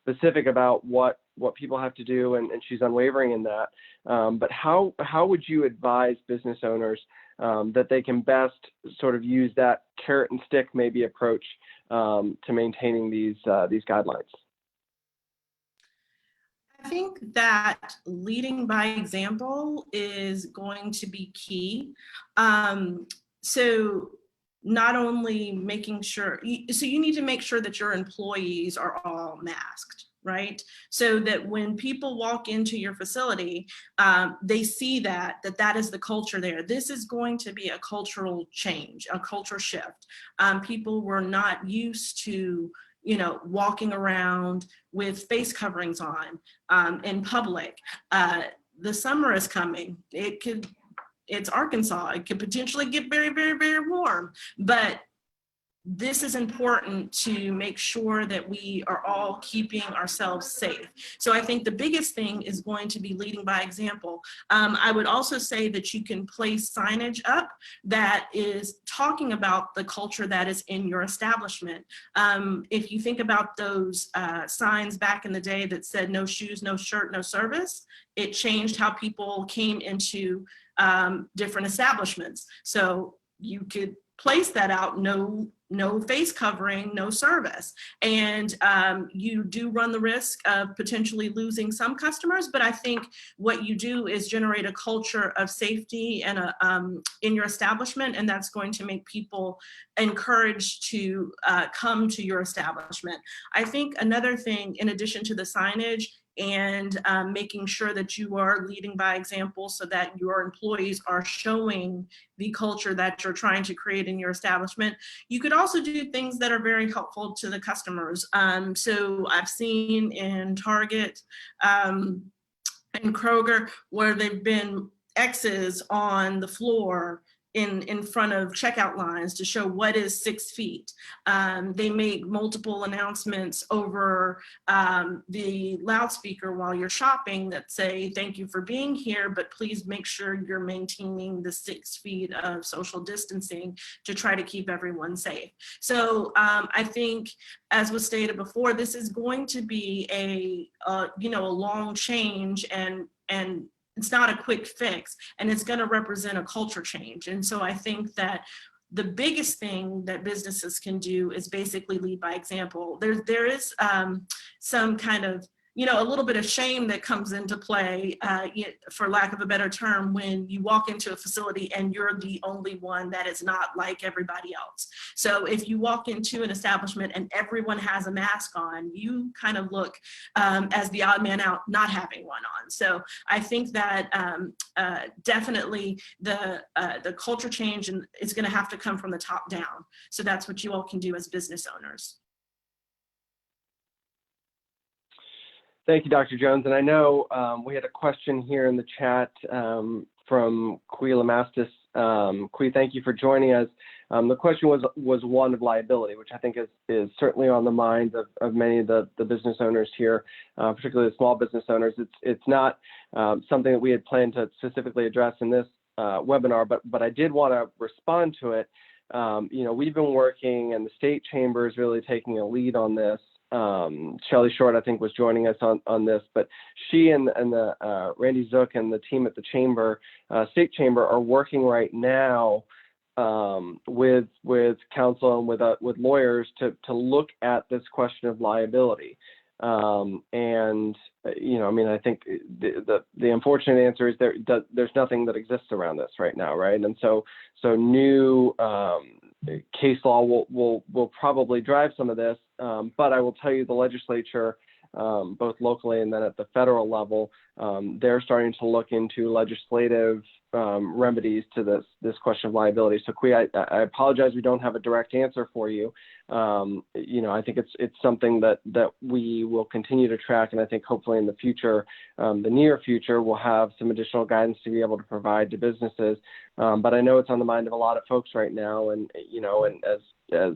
specific about what people have to do, and she's unwavering in that. But how would you advise business owners that they can best sort of use that carrot and stick maybe approach to maintaining these guidelines? I think that leading by example is going to be key. So not only making sure, so you need to make sure that your employees are all masked, right? So that when people walk into your facility, they see that is the culture there. This is going to be a cultural change, a culture shift. People were not used to walking around with face coverings on in public. The summer is coming. It's Arkansas. It could potentially get very, very, very warm, but this is important to make sure that we are all keeping ourselves safe. So I think the biggest thing is going to be leading by example. I would also say that you can place signage up that is talking about the culture that is in your establishment. If you think about those signs back in the day that said no shoes, no shirt, no service, it changed how people came into different establishments. So you could place that out, no face covering, no service. And you do run the risk of potentially losing some customers, but I think what you do is generate a culture of safety and in your establishment, and that's going to make people encouraged to come to your establishment. I think another thing, in addition to the signage, and making sure that you are leading by example so that your employees are showing the culture that you're trying to create in your establishment. You could also do things that are very helpful to the customers. So I've seen in Target and Kroger where they've been X's on the floor in front of checkout lines to show what is 6 feet. They make multiple announcements over the loudspeaker while you're shopping that say, thank you for being here, but please make sure you're maintaining the 6 feet of social distancing to try to keep everyone safe. So I think, as was stated before, this is going to be a long change, and it's not a quick fix, and it's going to represent a culture change. And so I think that the biggest thing that businesses can do is basically lead by example. There is some kind of, a little bit of shame that comes into play, for lack of a better term, when you walk into a facility and you're the only one that is not like everybody else. So if you walk into an establishment and everyone has a mask on, you kind of look as the odd man out not having one on. So I think that definitely the culture change is going to have to come from the top down. So that's what you all can do as business owners. Thank you, Dr. Jones. And I know we had a question here in the chat from Kui Lamastis. Kui, thank you for joining us. The question was one of liability, which I think is certainly on the minds of many of the business owners here, particularly the small business owners. It's not something that we had planned to specifically address in this webinar, but I did want to respond to it. We've been working, and the state chamber is really taking a lead on this. Shelley Short, I think, was joining us on this, but she and the Randy Zook and the team at the chamber, state chamber, are working right now with counsel and with lawyers to look at this question of liability. I think the unfortunate answer is there's nothing that exists around this right now, right? And so new case law will probably drive some of this, but I will tell you the legislature, both locally and then at the federal level, they're starting to look into legislative remedies to this question of liability. So Kui, I apologize, we don't have a direct answer for you. I think it's something that we will continue to track, and I think hopefully in the future, the near future, we'll have some additional guidance to be able to provide to businesses. But I know it's on the mind of a lot of folks right now, and as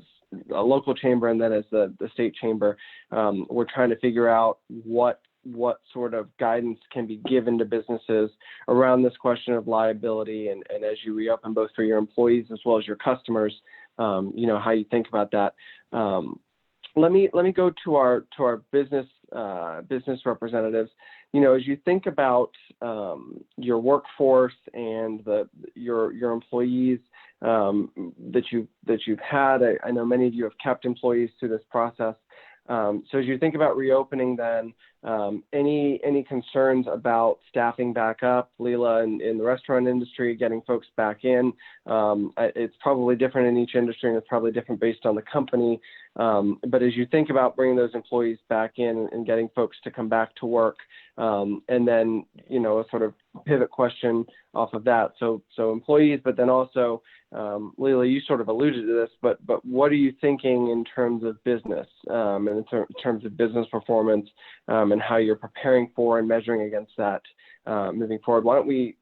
a local chamber and then as the state chamber, we're trying to figure out what sort of guidance can be given to businesses around this question of liability, and as you reopen, both for your employees as well as your customers, how you think about that. Let me go to our business representatives. As you think about your workforce and your employees that you've had, I know many of you have kept employees through this process. So as you think about reopening, then any concerns about staffing back up, Leela, in the restaurant industry, getting folks back in? It's probably different in each industry, and it's probably different based on the company. But as you think about bringing those employees back in and getting folks to come back to work, and then a sort of pivot question off of that. So employees, but then also, Leela, you sort of alluded to this, but what are you thinking in terms of business, and in terms of business performance, and how you're preparing for and measuring against that moving forward? Why don't we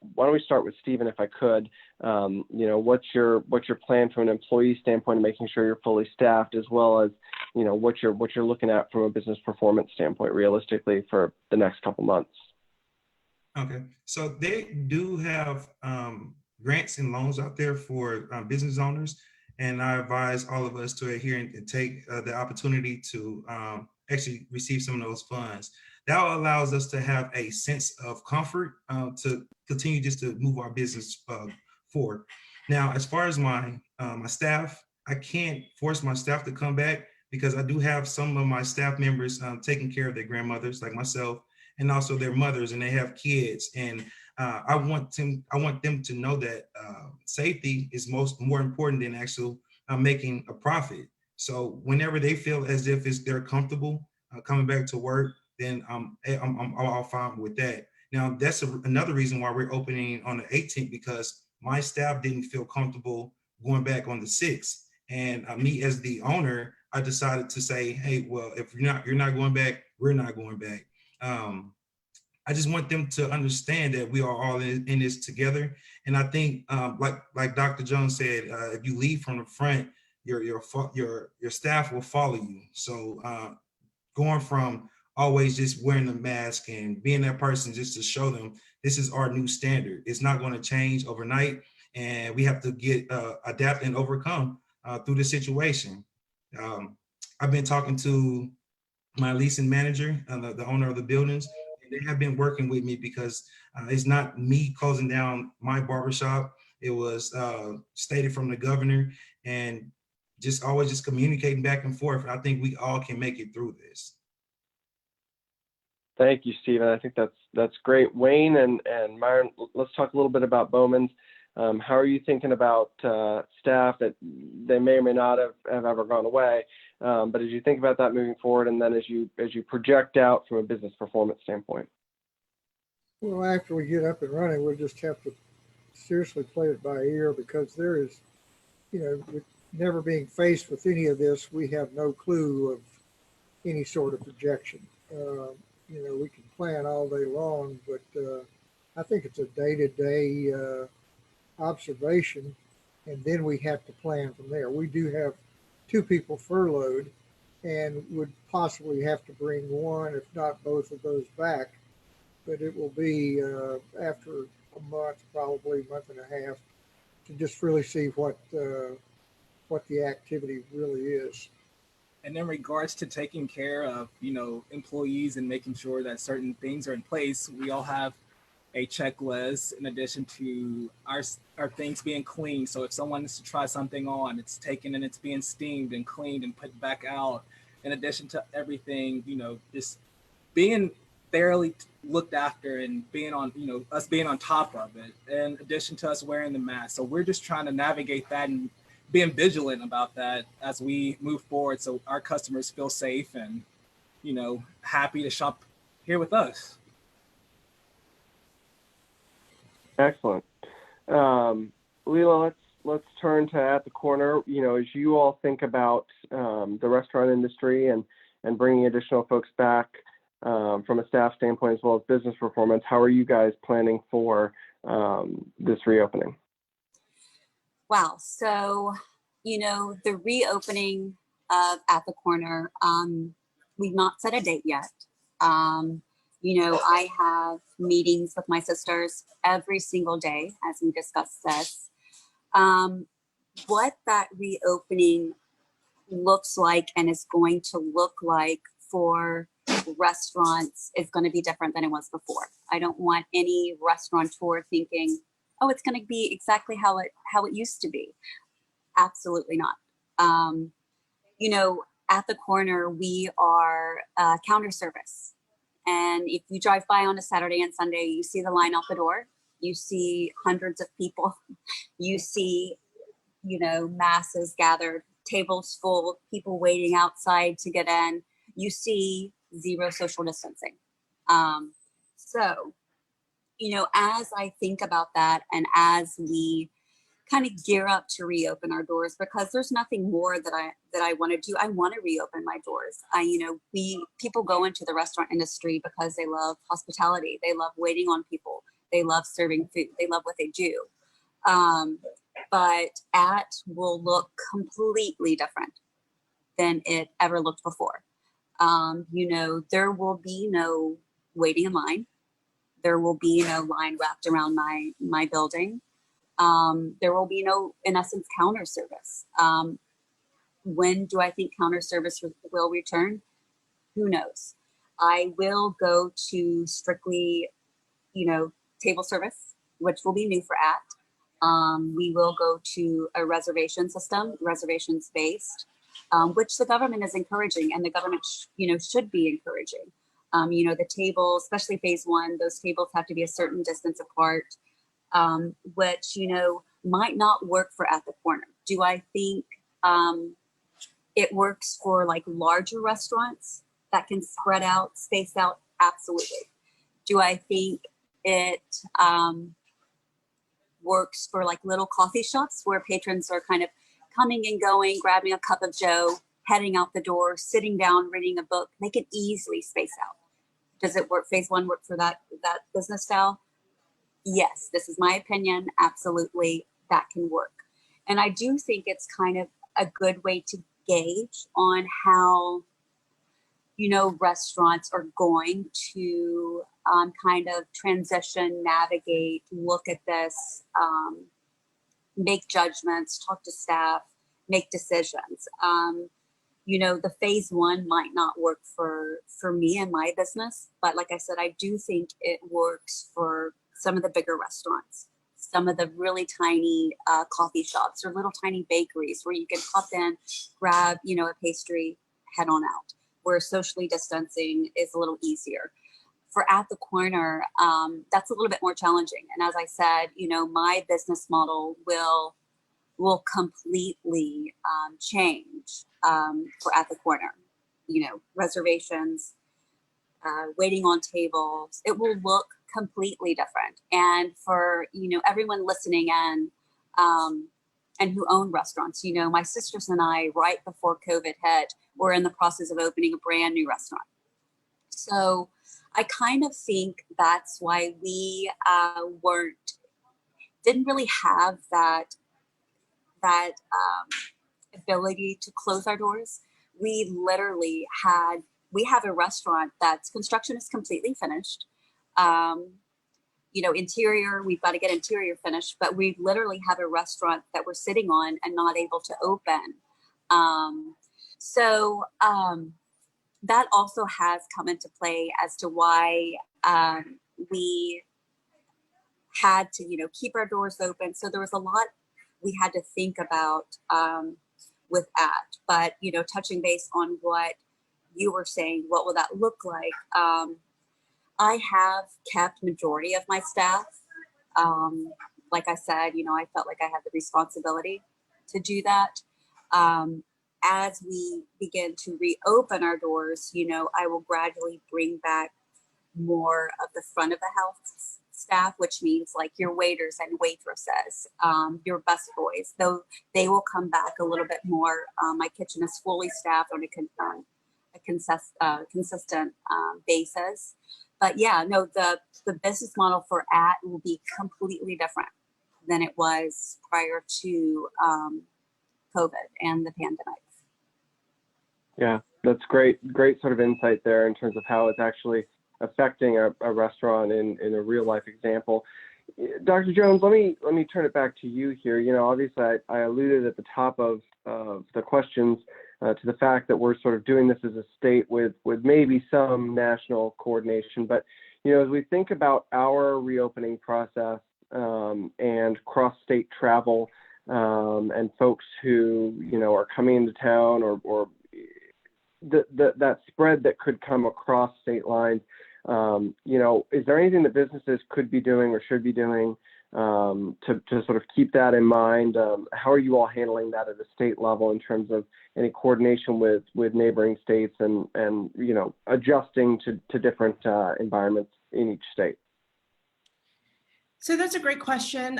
start with Stephen, if I could? What's your plan from an employee standpoint of making sure you're fully staffed, as well as what you're looking at from a business performance standpoint realistically for the next couple months? Okay, so they do have grants and loans out there for business owners, and I advise all of us to adhere and take the opportunity to actually receive some of those funds. That allows us to have a sense of comfort to continue just to move our business forward. Now, as far as my staff, I can't force my staff to come back, because I do have some of my staff members taking care of their grandmothers, like myself, and also their mothers, and they have kids. And I want them to know that safety is more important than actual making a profit. So whenever they feel as if they're comfortable coming back to work, then I'm all fine with that. Now, that's another reason why we're opening on the 18th, because my staff didn't feel comfortable going back on the 6th. And me as the owner, I decided to say, hey, well, if you're not going back, we're not going back. I just want them to understand that we are all in this together. And I think, like Dr. Jones said, if you lead from the front, your staff will follow you. So going from always just wearing the mask and being that person just to show them this is our new standard. It's not going to change overnight, and we have to adapt and overcome through the situation. I've been talking to my leasing manager, the owner of the buildings, and they have been working with me, because it's not me closing down my barbershop. It was stated from the governor, and just always just communicating back and forth. I think we all can make it through this. Thank you, Stephen. I think that's great. Wayne and Myron, let's talk a little bit about Bowman's. How are you thinking about staff that they may or may not have ever gone away? But as you think about that moving forward, and then as you project out from a business performance standpoint. Well, after we get up and running, we'll just have to seriously play it by ear, because there is, with never being faced with any of this, we have no clue of any sort of projection. We can plan all day long, but I think it's a day-to-day observation, and then we have to plan from there. We do have 2 people furloughed, and would possibly have to bring one, if not both of those back. But it will be after a month, probably a month and a half, to just really see what the activity really is. And in regards to taking care of, employees and making sure that certain things are in place, we all have a checklist in addition to our things being clean. So if someone is to try something on, it's taken and it's being steamed and cleaned and put back out. In addition to everything, just being thoroughly looked after and being on, us being on top of it, in addition to us wearing the mask. So we're just trying to navigate that and being vigilant about that as we move forward, so our customers feel safe and, happy to shop here with us. Excellent. Leela, let's turn to At the Corner. As you all think about the restaurant industry and bringing additional folks back from a staff standpoint as well as business performance, how are you guys planning for this reopening? Wow. So, the reopening of At the Corner, we've not set a date yet. I have meetings with my sisters every single day as we discuss this. What that reopening looks like and is going to look like for restaurants is going to be different than it was before. I don't want any restaurateur thinking, oh, it's going to be exactly how it used to be. Absolutely not. At the Corner, we are counter service. And if you drive by on a Saturday and Sunday, you see the line out the door. You see hundreds of people. You see, masses gathered, tables full, people waiting outside to get in. You see zero social distancing. So, as I think about that and as we kind of gear up to reopen our doors, because there's nothing more that I want to do. I want to reopen my doors. People go into the restaurant industry because they love hospitality. They love waiting on people. They love serving food. They love what they do. But will look completely different than it ever looked before. There will be no waiting in line. There will be no line wrapped around my building. There will be no, in essence, counter service. When do I think counter service will return? Who knows? I will go to strictly, table service, which will be new for At. We will go to a reservation system, reservations based, which the government is encouraging, and the government, should be encouraging. The table, especially phase one, those tables have to be a certain distance apart. Which, might not work for At the Corner. Do I think it works for like larger restaurants that can spread out, space out? Absolutely. Do I think it works for like little coffee shops where patrons are kind of coming and going, grabbing a cup of joe, heading out the door, sitting down, reading a book? They can easily space out. Does it work? Phase one work for that business style? Yes, this is my opinion. Absolutely, that can work. And I do think it's kind of a good way to gauge on how, restaurants are going to kind of transition, navigate, look at this, make judgments, talk to staff, make decisions. The phase one might not work for me and my business, but like I said, I do think it works for some of the bigger restaurants, some of the really tiny coffee shops or little tiny bakeries where you can pop in, grab, a pastry, head on out, where socially distancing is a little easier. For At the Corner, that's a little bit more challenging. And as I said, my business model will completely change for At the Corner. Reservations, waiting on tables, it will look completely different. And for everyone listening in and who own restaurants, my sisters and I, right before COVID hit, were in the process of opening a brand new restaurant. So I kind of think that's why we didn't really have that ability to close our doors. We literally we have a restaurant that's construction is completely finished. interior, we've got to get interior finished, but we literally have a restaurant that we're sitting on and not able to open. That also has come into play as to why we had to, keep our doors open. So there was a lot we had to think about with that. But, touching base on what you were saying, what will that look like? I have kept majority of my staff. Like I said, I felt like I had the responsibility to do that. As we begin to reopen our doors, I will gradually bring back more of the front of the house staff, which means like your waiters and waitresses, your busboys, though they will come back a little bit more. My kitchen is fully staffed on a consistent basis. But yeah, no, the business model for will be completely different than it was prior to COVID and the pandemic. Yeah, that's great sort of insight there in terms of how it's actually affecting a restaurant in a real life example. Dr. Jones, let me turn it back to you here. Obviously I alluded at the top of the questions to the fact that we're sort of doing this as a state with maybe some national coordination. But, as we think about our reopening process and cross-state travel and folks who, are coming into town or that spread that could come across state lines, is there anything that businesses could be doing or should be doing to sort of keep that in mind? How are you all handling that at the state level in terms of any coordination with neighboring states and adjusting to different environments in each state? So that's a great question.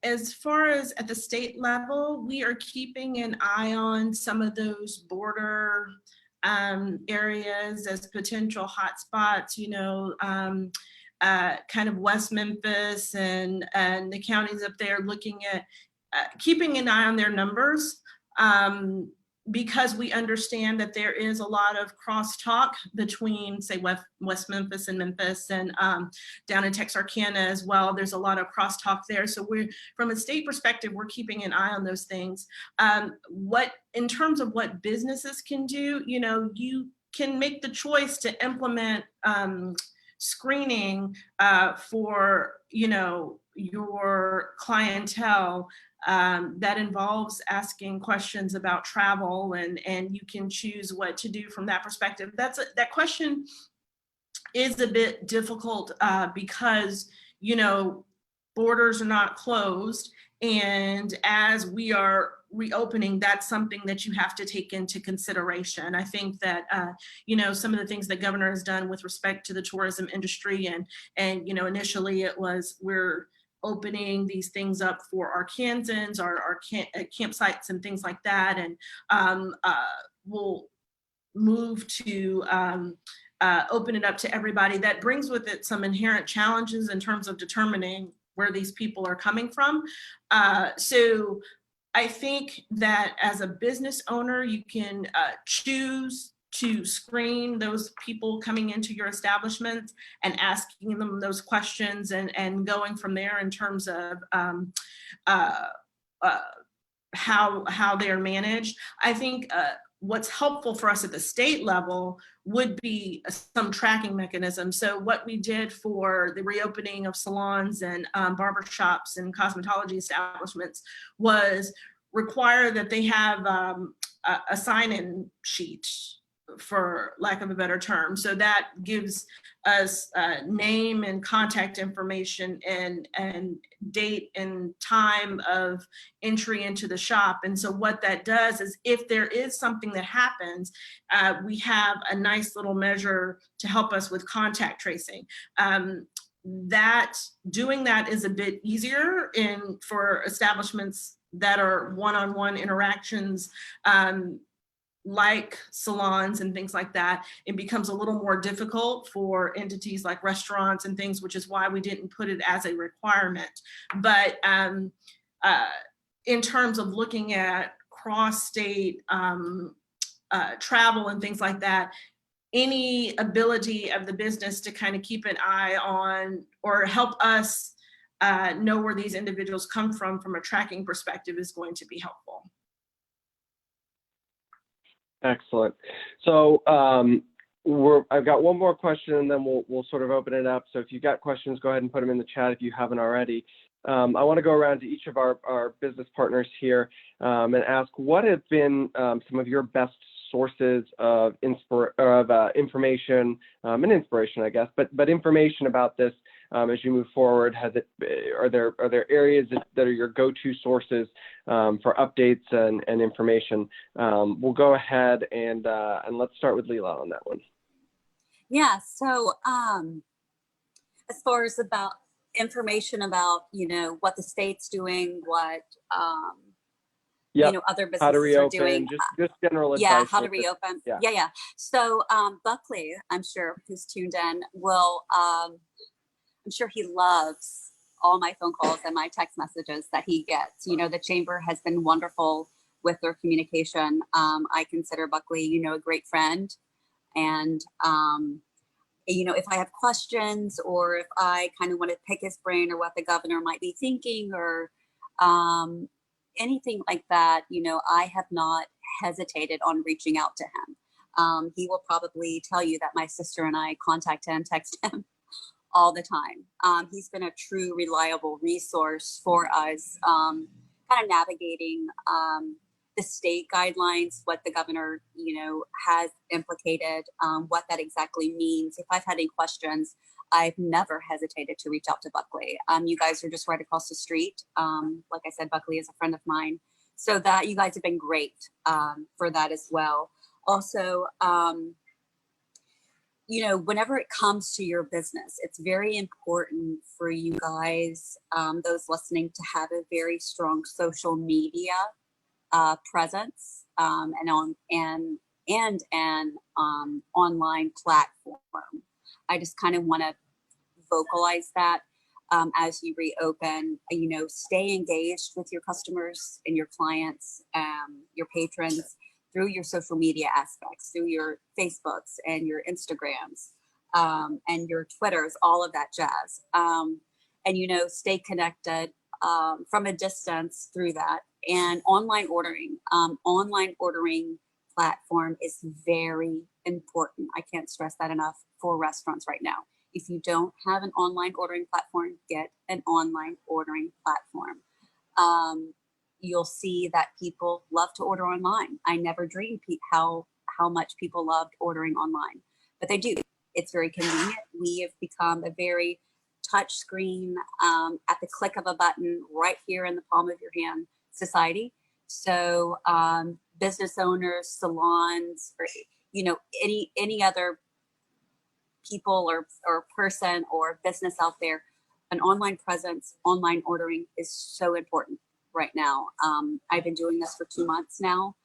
As far as at the state level, we are keeping an eye on some of those border areas as potential hotspots, kind of West Memphis and the counties up there, looking at keeping an eye on their numbers because we understand that there is a lot of crosstalk between, say, West Memphis and Memphis and down in Texarkana as well. There's a lot of crosstalk there. So from a state perspective, we're keeping an eye on those things. In terms of what businesses can do, you can make the choice to implement screening for, your clientele that involves asking questions about travel, and you can choose what to do from that perspective. That question is a bit difficult because, borders are not closed. And as we are reopening, that's something that you have to take into consideration. I think that, some of the things that governor has done with respect to the tourism industry and initially it was we're opening these things up for our Kansans, our campsites and things like that. And we'll move to open it up to everybody. That brings with it some inherent challenges in terms of determining where these people are coming from. So I think that as a business owner, you can choose to screen those people coming into your establishment and asking them those questions and going from there in terms of how they're managed. I think what's helpful for us at the state level would be some tracking mechanism. So what we did for the reopening of salons and barbershops and cosmetology establishments was require that they have a sign-in sheet, for lack of a better term. So that gives us name and contact information and date and time of entry into the shop. And so what that does is if there is something that happens, we have a nice little measure to help us with contact tracing. Doing that is a bit easier for establishments that are one-on-one interactions, like salons and things like that. It becomes a little more difficult for entities like restaurants and things, which is why we didn't put it as a requirement. But in terms of looking at cross-state travel and things like that, any ability of the business to kind of keep an eye on or help us know where these individuals come from a tracking perspective is going to be helpful. Excellent. So I've got one more question, and then we'll sort of open it up. So if you've got questions, go ahead and put them in the chat if you haven't already. I want to go around to each of our business partners here and ask what have been some of your best sources of information and inspiration, I guess, but information about this as you move forward. Are there areas that are your go-to sources for updates and information? We'll go ahead and let's start with Leela on that one. Yeah. So as far as about information about what the state's doing, what other businesses are doing, just general advice. Yeah, how to reopen. Yeah. So Buckley, I'm sure, who's tuned in, will I'm sure he loves all my phone calls and my text messages that he gets. The chamber has been wonderful with their communication. I consider Buckley, a great friend, and if I have questions or if I kind of want to pick his brain or what the governor might be thinking or anything like that, I have not hesitated on reaching out to him. He will probably tell you that my sister and I contact him, text him all the time. He's been a true reliable resource for us, kind of navigating the state guidelines, what the governor, has implicated, what that exactly means. If I've had any questions, I've never hesitated to reach out to Buckley. You guys are just right across the street. Like I said, Buckley is a friend of mine. So that you guys have been great for that as well. Also, whenever it comes to your business, it's very important for you guys, those listening, to have a very strong social media presence and an online platform. I just kind of want to vocalize that as you reopen. Stay engaged with your customers and your clients, your patrons, through your social media aspects, through your Facebooks and your Instagrams and your Twitters, all of that jazz. And stay connected from a distance through that. And online ordering platform is very important. I can't stress that enough for restaurants right now. If you don't have an online ordering platform, get an online ordering platform. You'll see that people love to order online. I never dreamed how much people loved ordering online, but they do. It's very convenient. We have become a very touch screen at the click of a button right here in the palm of your hand society. So business owners, salons, or any other people or person or business out there, an online presence, online ordering is so important right now. I've been doing this for 2 months now.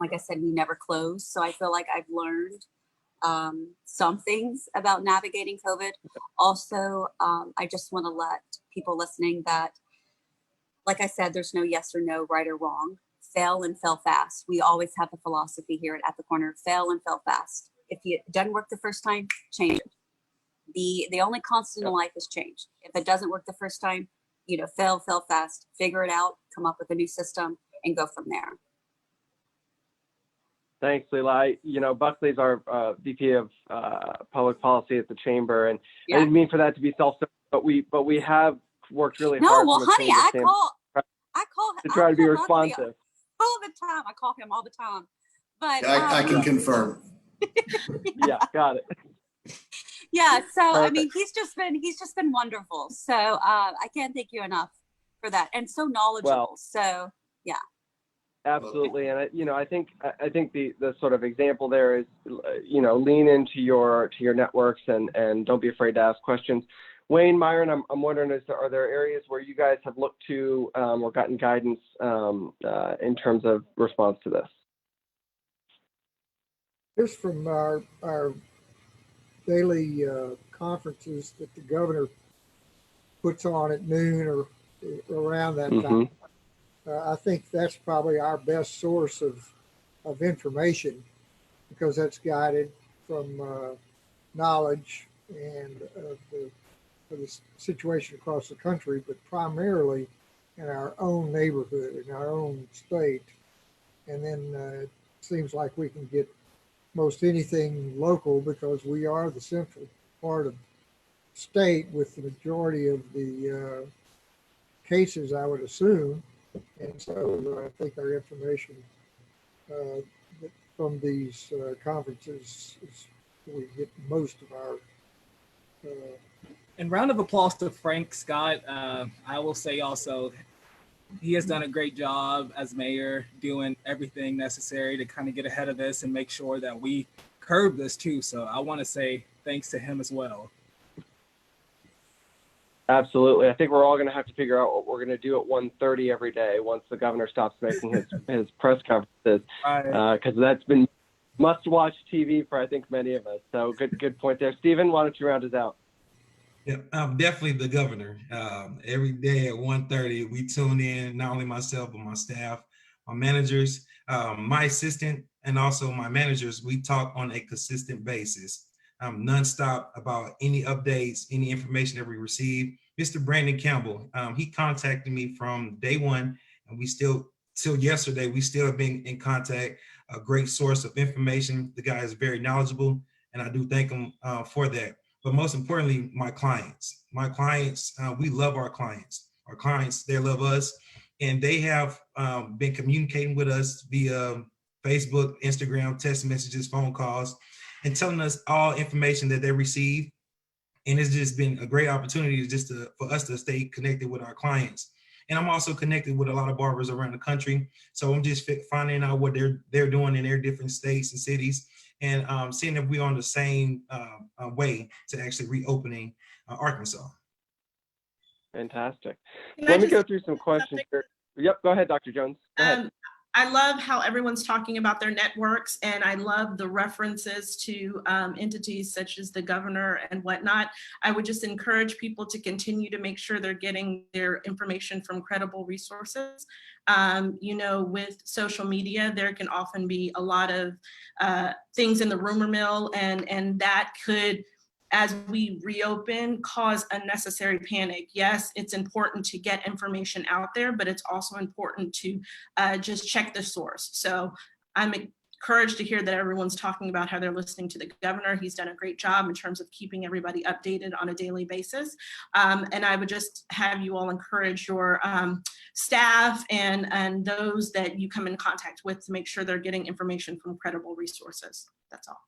Like I said, we never close. So I feel like I've learned some things about navigating COVID. Also, I just want to let people listening that, like I said, there's no yes or no, right or wrong. Fail and fail fast. We always have the philosophy here at the corner: fail and fail fast. If it doesn't work the first time, change it. The only constant in life is change. If it doesn't work the first time, fail fast, figure it out, come up with a new system, and go from there. Thanks, Leela. Buckley's our VP of Public Policy at the Chamber, and I didn't mean for that to be self-serving, but we have worked really hard. No, well, honey, I call to try to be responsive all the time. I call him all the time. But I can confirm. Yeah, got it. Yeah, so perfect. I mean, he's just been wonderful. So I can't thank you enough for that, and so knowledgeable. Well, so yeah. Absolutely, and I think the sort of example there is, lean into your networks and don't be afraid to ask questions. Wayne, Myron, I'm wondering, are there areas where you guys have looked to or gotten guidance in terms of response to this? Just from our daily conferences that the governor puts on at noon or around that time. I think that's probably our best source of information. because that's guided from knowledge and of the situation across the country, but primarily in our own neighborhood, in our own state. And then it seems like we can get most anything local because we are the central part of state with the majority of the cases, I would assume. And so I think our information uh, from these conferences is we get most of our. And round of applause to Frank Scott. I will say also, he has done a great job as mayor doing everything necessary to kind of get ahead of this and make sure that we curb this too. So I want to say thanks to him as well. Absolutely. I think we're all going to have to figure out what we're going to do at 1:30 every day once the governor stops making his press conferences, because that's been must-watch TV for, I think, many of us. So good point there. Stephen, why don't you round us out? Yeah, definitely the governor. Every day at 1:30, we tune in, not only myself, but my staff, my managers, my assistant, and also my managers. We talk on a consistent basis, nonstop about any updates, any information that we receive. Mr. Brandon Campbell, he contacted me from day one, and we still, till yesterday, we still have been in contact. A great source of information. The guy is very knowledgeable, and I do thank him for that. But most importantly, my clients. My clients, we love our clients. Our clients, they love us. And they have been communicating with us via Facebook, Instagram, text messages, phone calls, and telling us all information that they receive. And it's just been a great opportunity for us to stay connected with our clients. And I'm also connected with a lot of barbers around the country. So I'm just finding out what they're doing in their different states and cities, and seeing if we're on the same way to actually reopening Arkansas. Fantastic. Let me go through some questions here. Yep, go ahead, Dr. Jones. Go ahead. I love how everyone's talking about their networks, and I love the references to entities such as the governor and whatnot. I would just encourage people to continue to make sure they're getting their information from credible resources. With social media, there can often be a lot of things in the rumor mill, and that could, as we reopen, cause unnecessary panic. Yes, it's important to get information out there, but it's also important to just check the source. So I'm encouraged to hear that everyone's talking about how they're listening to the governor. He's done a great job in terms of keeping everybody updated on a daily basis. And I would just have you all encourage your staff and those that you come in contact with to make sure they're getting information from credible resources. That's all.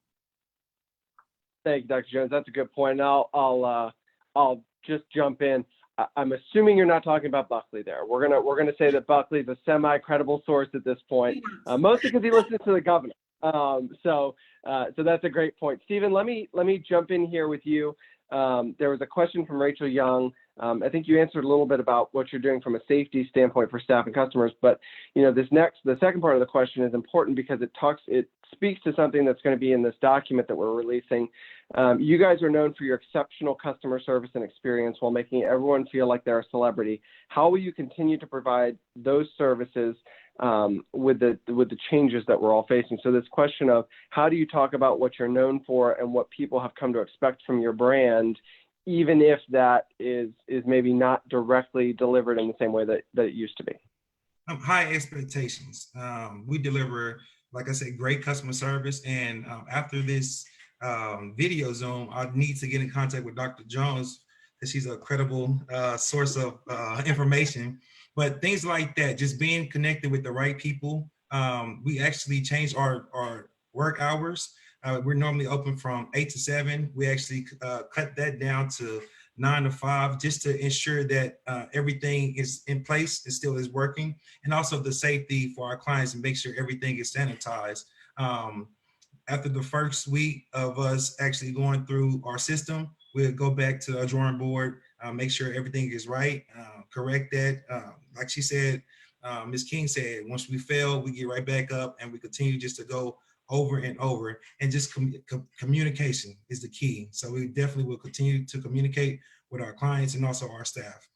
Thank you, Dr. Jones. That's a good point. And I'll just jump in. I'm assuming you're not talking about Buckley there. We're gonna say that Buckley's a semi-credible source at this point, mostly because he listens to the governor. So that's a great point. Stephen, let me jump in here with you. There was a question from Rachel Young. I think you answered a little bit about what you're doing from a safety standpoint for staff and customers, but the second part of the question is important because it speaks to something that's going to be in this document that we're releasing. You guys are known for your exceptional customer service and experience while making everyone feel like they're a celebrity. How will you continue to provide those services with the changes that we're all facing? So this question of how do you talk about what you're known for and what people have come to expect from your brand, even if that is maybe not directly delivered in the same way that it used to be? High expectations. We deliver, like I said, great customer service. And after this video Zoom, I need to get in contact with Dr. Jones because she's a credible source of information. But things like that, just being connected with the right people. We actually changed our work hours. We're normally open from 8 to 7. We actually cut that down to 9 to 5, just to ensure that everything is in place and still is working, and also the safety for our clients and make sure everything is sanitized. After the first week of us actually going through our system, we'll go back to our drawing board, make sure everything is right, correct that. Like she said, Ms. King said, once we fail, we get right back up and we continue just to go over and over, and just communication is the key. So we definitely will continue to communicate with our clients and also our staff.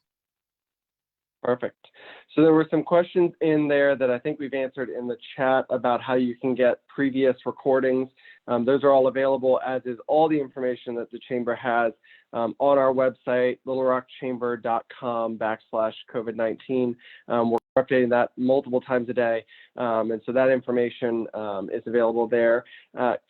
Perfect. So there were some questions in there that I think we've answered in the chat about how you can get previous recordings. Those are all available, as is all the information that the Chamber has on our website, littlerockchamber.com/COVID-19. We're updating that multiple times a day. And so that information is available there.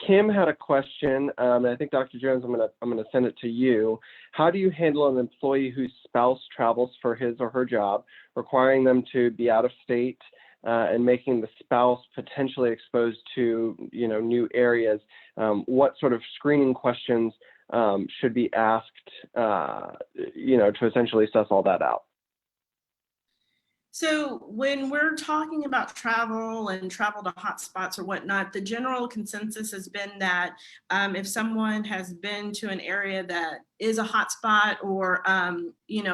Kim had a question, and I think Dr. Jones, I'm gonna send it to you. How do you handle an employee whose spouse travels for his or her job, requiring them to be out of state and making the spouse potentially exposed to, new areas? What sort of screening questions should be asked, to essentially suss all that out? So when we're talking about travel and travel to hotspots or whatnot, the general consensus has been that if someone has been to an area that is a hotspot, or,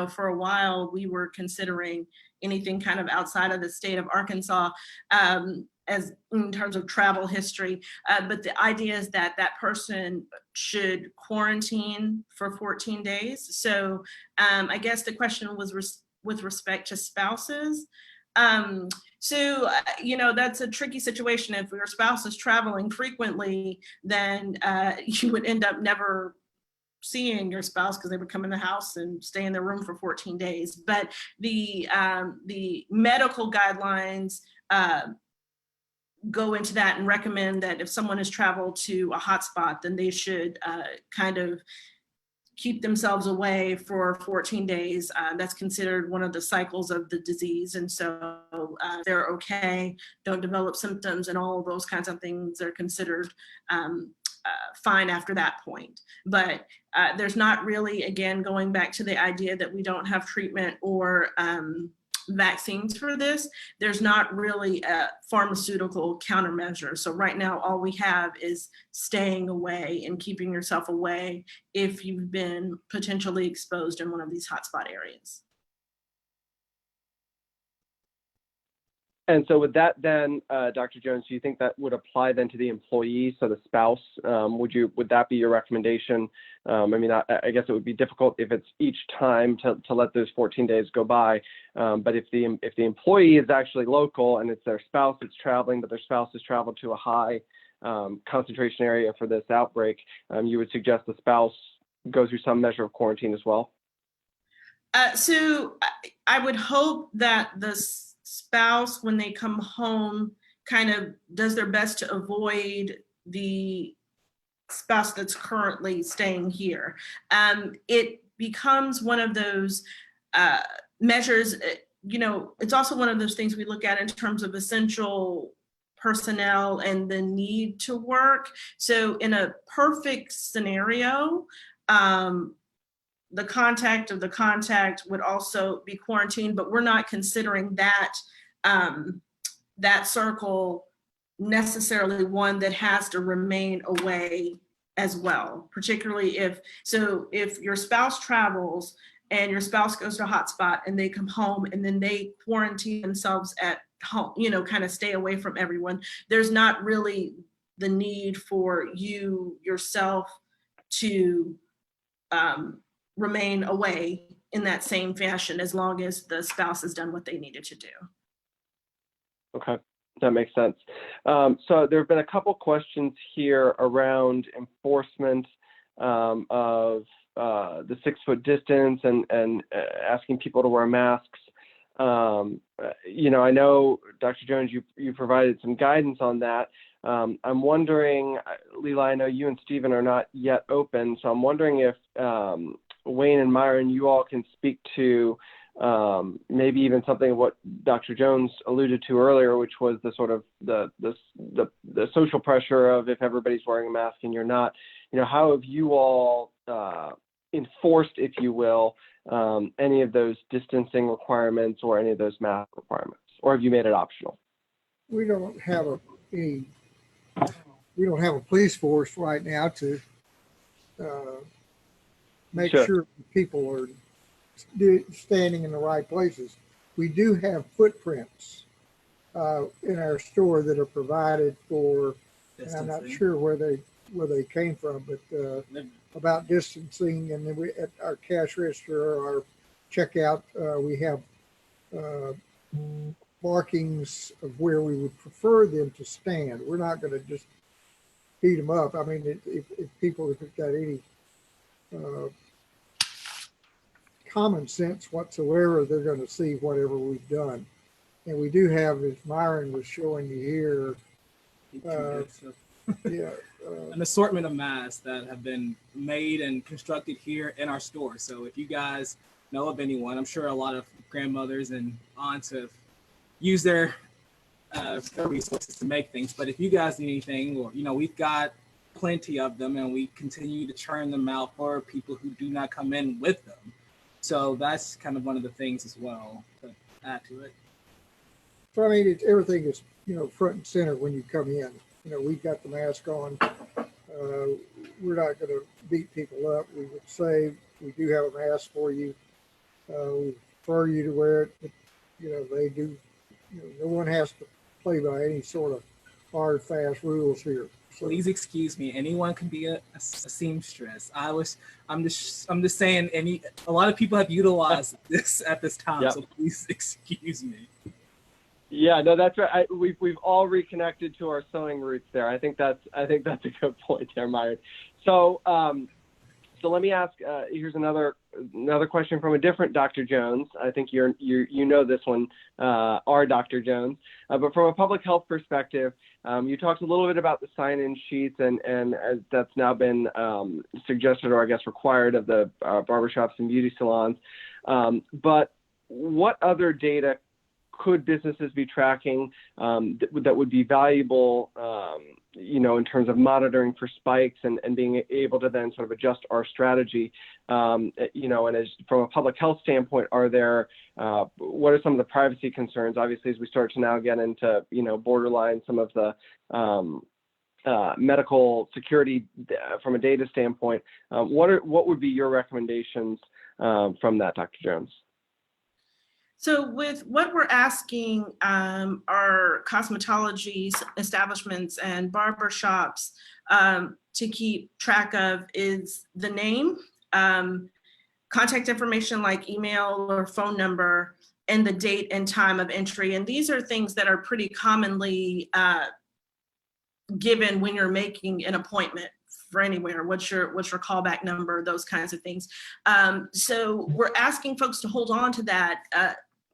for a while we were considering anything kind of outside of the state of Arkansas as in terms of travel history. But the idea is that that person should quarantine for 14 days. So I guess the question was with respect to spouses. That's a tricky situation. If your spouse is traveling frequently, then you would end up never seeing your spouse, because they would come in the house and stay in their room for 14 days. But the medical guidelines go into that and recommend that if someone has traveled to a hotspot, then they should kind of keep themselves away for 14 days. That's considered one of the cycles of the disease. And so they're okay, don't develop symptoms, and all of those kinds of things are considered fine after that point. But there's not really, again, going back to the idea that we don't have treatment or vaccines for this, there's not really a pharmaceutical countermeasure. So right now, all we have is staying away and keeping yourself away if you've been potentially exposed in one of these hotspot areas. And so with that then, Dr. Jones, do you think that would apply then to the employee, so the spouse? Would that be your recommendation? I guess it would be difficult if it's each time to let those 14 days go by. But if the employee is actually local and it's their spouse that's traveling, but their spouse has traveled to a high concentration area for this outbreak, you would suggest the spouse go through some measure of quarantine as well? So I would hope that the spouse, when they come home, kind of does their best to avoid the spouse that's currently staying here. It becomes one of those measures, it's also one of those things we look at in terms of essential personnel and the need to work. So in a perfect scenario, the contact of the contact would also be quarantined, but we're not considering that that circle necessarily one that has to remain away as well, particularly if your spouse travels and your spouse goes to a hotspot and they come home and then they quarantine themselves at home, kind of stay away from everyone, there's not really the need for you yourself to remain away in that same fashion, as long as the spouse has done what they needed to do. Okay, that makes sense. So there have been a couple questions here around enforcement of the 6-foot distance and asking people to wear masks. I know, Dr. Jones, you provided some guidance on that. I'm wondering, Leela, I know you and Stephen are not yet open, so I'm wondering if Wayne and Myron, you all can speak to maybe even something of what Dr. Jones alluded to earlier, which was the sort of the social pressure of if everybody's wearing a mask and you're not. How have you all enforced, if you will, any of those distancing requirements or any of those mask requirements, or have you made it optional? We don't have a police force right now to make sure people are standing in the right places. We do have footprints in our store that are provided for, and I'm not sure where they came from, but about distancing. And then we, at our cash register or our checkout, we have uh, markings of where we would prefer them to stand. We're not going to just beat them up. I mean, if people have got any uh, common sense whatsoever, they're going to see whatever we've done. And we do have, as Myron was showing you here, yeah, an assortment of masks that have been made and constructed here in our store. So if you guys know of anyone, I'm sure a lot of grandmothers and aunts have used their resources to make things. But if you guys need anything, or we've got plenty of them, and we continue to churn them out for people who do not come in with them. So that's kind of one of the things as well to add to it. So I mean, everything is front and center when you come in. We've got the mask on. We're not going to beat people up. We would say we do have a mask for you. We prefer you to wear it, but they do. No one has to play by any sort of hard, fast rules here. So, please excuse me. Anyone can be a seamstress. I'm just saying. A lot of people have utilized this at this time. Yep. So please excuse me. Yeah, no, that's right. We've all reconnected to our sewing roots there. I think that's a good point there, Myron. So so let me ask. Here's another question from a different Dr. Jones. I think you know this one, our Dr. Jones. But from a public health perspective, you talked a little bit about the sign-in sheets, and that's now been suggested, or I guess required, of the barbershops and beauty salons. But what other data could businesses be tracking that would be valuable, in terms of monitoring for spikes and being able to then sort of adjust our strategy, and as from a public health standpoint, what are some of the privacy concerns? Obviously, as we start to now get into, borderline some of the medical security from a data standpoint, what would be your recommendations from that, Dr. Jones? So with what we're asking our cosmetology establishments and barber shops to keep track of is the name, contact information like email or phone number, and the date and time of entry. And these are things that are pretty commonly given when you're making an appointment for anywhere. What's your callback number, those kinds of things. So we're asking folks to hold on to that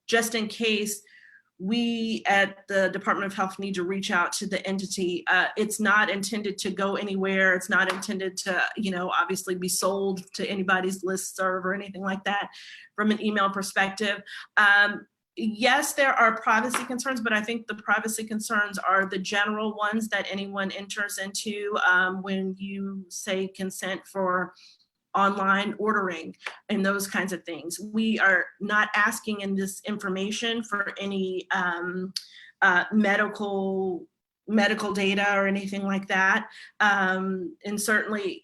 just in case we at the Department of Health need to reach out to the entity. It's not intended to go anywhere. It's not intended to, obviously be sold to anybody's listserv or anything like that from an email perspective. Yes, there are privacy concerns, but I think the privacy concerns are the general ones that anyone enters into when you say consent for online ordering and those kinds of things. We are not asking in this information for any medical data or anything like that. And certainly,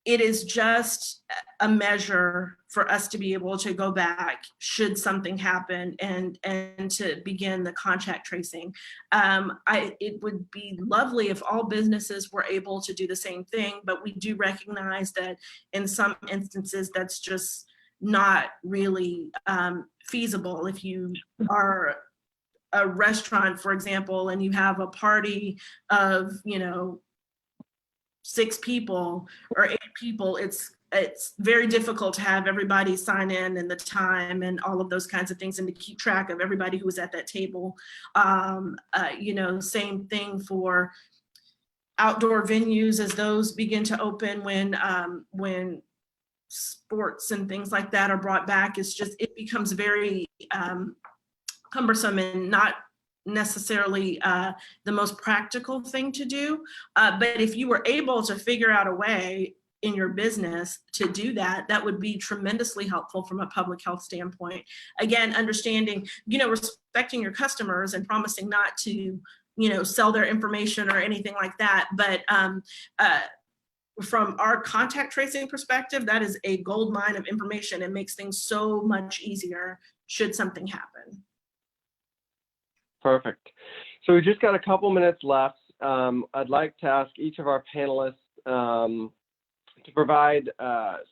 it is just a measure for us to be able to go back should something happen and to begin the contact tracing. It would be lovely if all businesses were able to do the same thing, but we do recognize that in some instances that's just not really feasible. If you are a restaurant, for example, and you have a party of, 6 people or 8 people, it's very difficult to have everybody sign in and the time and all of those kinds of things, and to keep track of everybody who was at that table. Same thing for outdoor venues as those begin to open when sports and things like that are brought back. It becomes very cumbersome and not necessarily the most practical thing to do. But if you were able to figure out a way in your business to do that, that would be tremendously helpful from a public health standpoint. Again, understanding, respecting your customers and promising not to, sell their information or anything like that. But from our contact tracing perspective, that is a gold mine of information. It makes things so much easier should something happen. Perfect. So we just got a couple minutes left. I'd like to ask each of our panelists to provide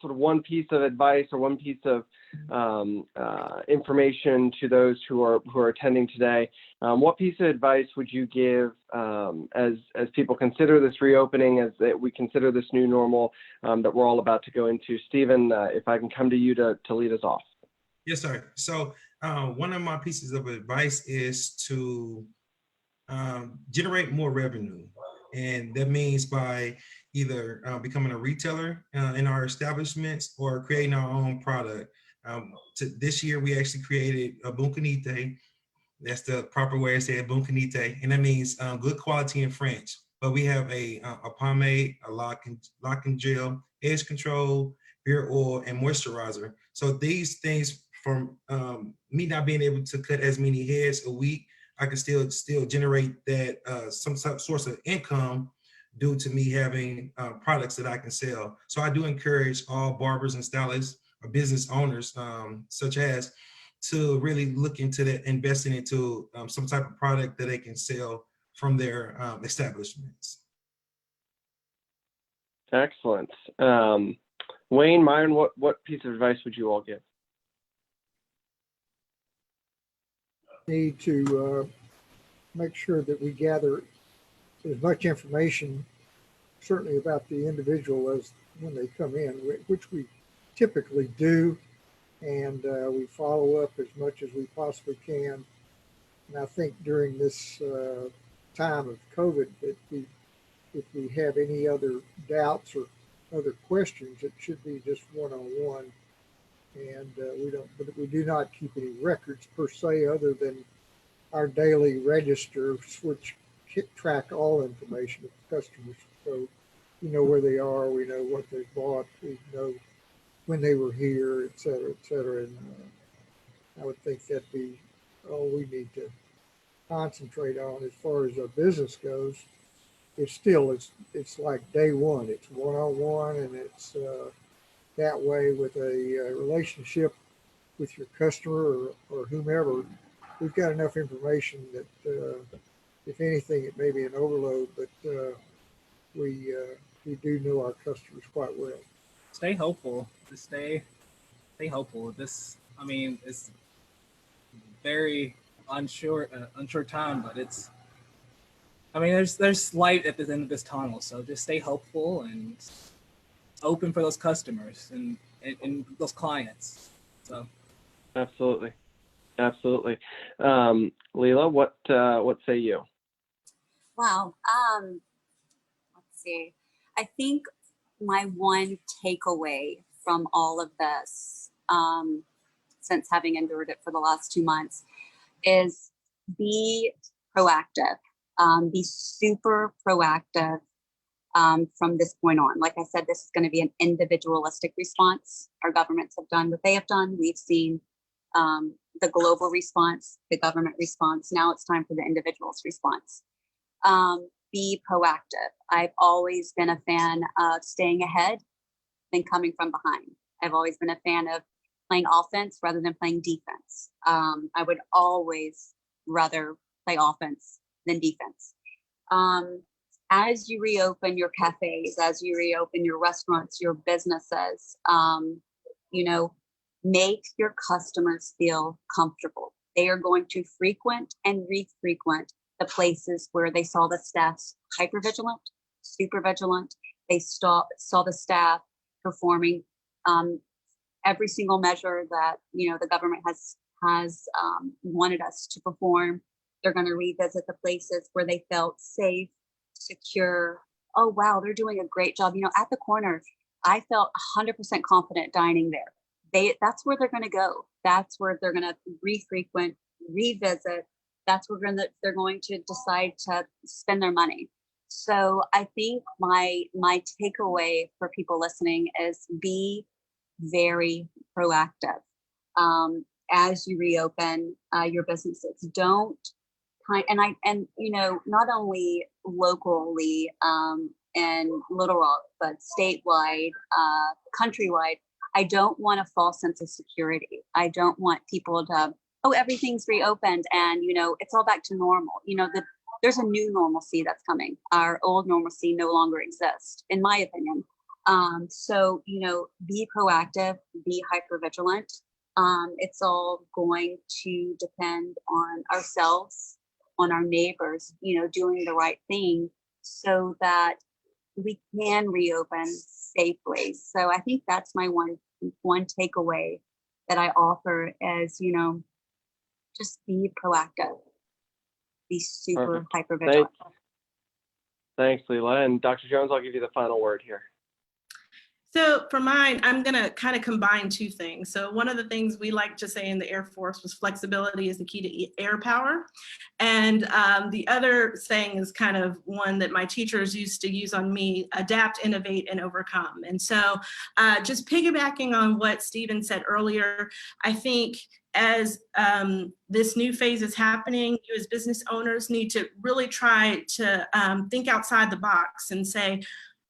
sort of one piece of advice or one piece of information to those who are attending today, what piece of advice would you give as people consider this reopening, as we consider this new normal that we're all about to go into? Stephen, if I can come to you to lead us off. Yes, sir. So one of my pieces of advice is to generate more revenue. And that means by either becoming a retailer in our establishments or creating our own product. This year, we actually created a buncanite. That's the proper way to say it, buncanite. And that means good quality in French. But we have a pomade, a lock and gel, edge control, beard oil, and moisturizer. So these things, from me not being able to cut as many heads a week, I can still generate that some source of income due to me having products that I can sell. So I do encourage all barbers and stylists or business owners, such as, to really look into that, investing into some type of product that they can sell from their establishments. Excellent. Wayne, Myron, what piece of advice would you all give? Need to make sure that we gather as much information, certainly about the individual, as when they come in, which we typically do, and we follow up as much as we possibly can. And I think during this time of COVID, that if we have any other doubts or other questions, it should be just one-on-one. And we do not keep any records per se, other than our daily registers, which track all information of customers. So we know where they are, we know what they bought, we know when they were here, et cetera, et cetera. And I would think that'd be all we need to concentrate on as far as our business goes. It's like day one. It's one-on-one, and it's that way with a relationship with your customer or whomever. We've got enough information that if anything, it may be an overload, but we do know our customers quite well. Stay hopeful. Just stay hopeful. It's very unsure time, but there's light at the end of this tunnel. So just stay hopeful and open for those customers and those clients. So Absolutely. Leela, what say you? Wow. Let's see. I think my one takeaway from all of this, since having endured it for the last 2 months, is be proactive. Be super proactive from this point on. Like I said, this is going to be an individualistic response. Our governments have done what they have done. We've seen the global response, the government response. Now it's time for the individual's response. Be proactive. I've always been a fan of staying ahead than coming from behind. I've always been a fan of playing offense rather than playing defense. I would always rather play offense than defense. As you reopen your cafes, as you reopen your restaurants, your businesses, make your customers feel comfortable. They are going to frequent and re-frequent the places where they saw the staffs hypervigilant, super vigilant. They saw the staff performing every single measure that the government has wanted us to perform. They're going to revisit the places where they felt safe, secure. Oh wow, they're doing a great job. At the corner, I felt 100% confident dining there. That's where they're going to go. That's where they're going to re-frequent, revisit. That's where they're going to decide to spend their money. So I think my takeaway for people listening is be very proactive as you reopen your businesses. Don't not only locally in Little Rock, but statewide, countrywide. I don't want a false sense of security. I don't want people to, everything's reopened and, it's all back to normal. There's a new normalcy that's coming. Our old normalcy no longer exists, in my opinion. So, be proactive, be hyper vigilant. It's all going to depend on ourselves, on our neighbors, doing the right thing so that we can reopen safely. So I think that's my one takeaway that I offer is, just be proactive, be super hyper vigilant. Thanks, Leela. And Dr. Jones, I'll give you the final word here. So for mine, I'm going to kind of combine two things. So one of the things we like to say in the Air Force was flexibility is the key to air power. And the other saying is kind of one that my teachers used to use on me: adapt, innovate, and overcome. And so just piggybacking on what Stephen said earlier, I think as this new phase is happening, you as business owners need to really try to think outside the box and say,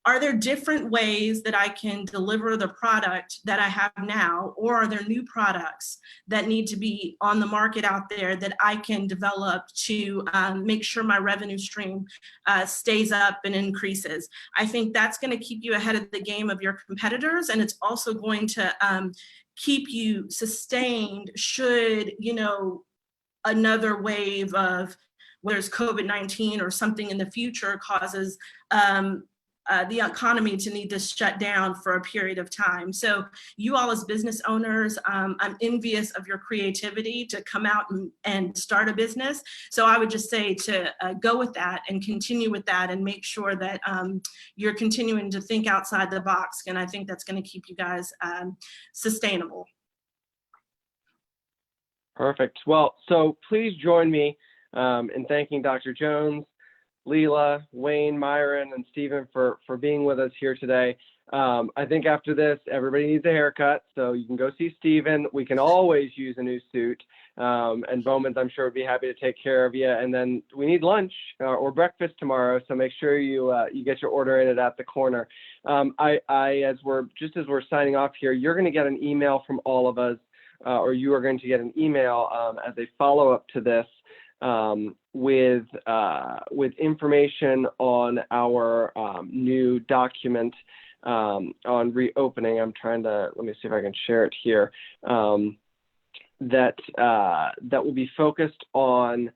are there different ways that I can deliver the product that I have now, or are there new products that need to be on the market out there that I can develop to make sure my revenue stream stays up and increases? I think that's going to keep you ahead of the game of your competitors, and it's also going to keep you sustained should, another wave of whether it's COVID-19 or something in the future causes the economy to need to shut down for a period of time. So you all as business owners, I'm envious of your creativity to come out and start a business. So I would just say to go with that and continue with that and make sure that you're continuing to think outside the box. And I think that's going to keep you guys sustainable. Perfect. Well, so please join me in thanking Dr. Jones, Leela, Wayne, Myron, and Stephen for being with us here today. I think after this, everybody needs a haircut, so you can go see Stephen. We can always use a new suit, and Bowman's, I'm sure, would be happy to take care of you. And then we need lunch or breakfast tomorrow, so make sure you get your order in at the corner. As we're signing off here, you're going to get an email from all of us, or you are going to get an email as a follow-up to this. With information on our new document on reopening. Let me see if I can share it here. That will be focused on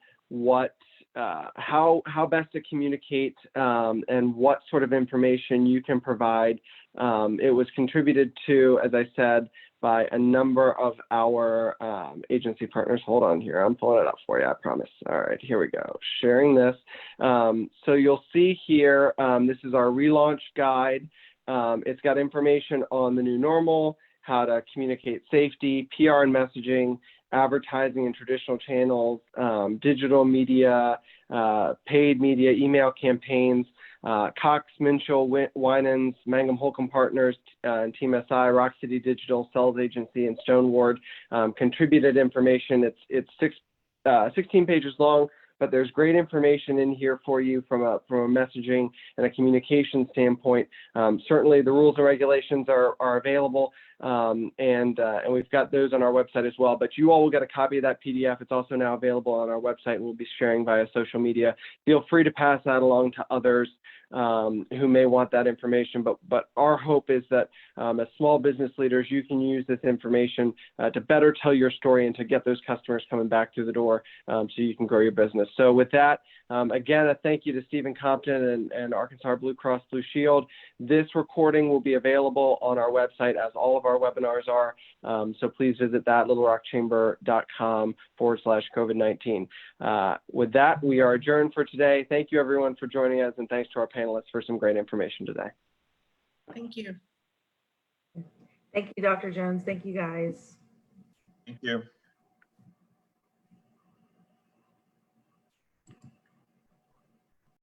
how best to communicate and what sort of information you can provide. It was contributed to, as I said, by a number of our agency partners. Hold on here, I'm pulling it up for you, I promise. All right, here we go, sharing this. So you'll see here, this is our relaunch guide. It's got information on the new normal, how to communicate safety, PR and messaging, advertising in traditional channels, digital media, paid media, email campaigns, Cox, Minshall, Winans, Mangum Holcomb Partners, and Team SI, Rock City Digital, Sales Agency, and Stoneward contributed information. It's 16 pages long, but there's great information in here for you from a messaging and a communication standpoint. Certainly the rules and regulations are available, and we've got those on our website as well, but you all will get a copy of that PDF. It's also now available on our website, and we'll be sharing via social media. Feel free to pass that along to others who may want that information, but our hope is that as small business leaders, you can use this information to better tell your story and to get those customers coming back through the door so you can grow your business. So with that, again, a thank you to Stephen Compton and Arkansas Blue Cross Blue Shield. This recording will be available on our website, as all of our webinars are. So please visit that, littlerockchamber.com/COVID-19. With that, we are adjourned for today. Thank you, everyone, for joining us, and thanks to our panelists for some great information today. Thank you. Thank you, Dr. Jones. Thank you, guys. Thank you.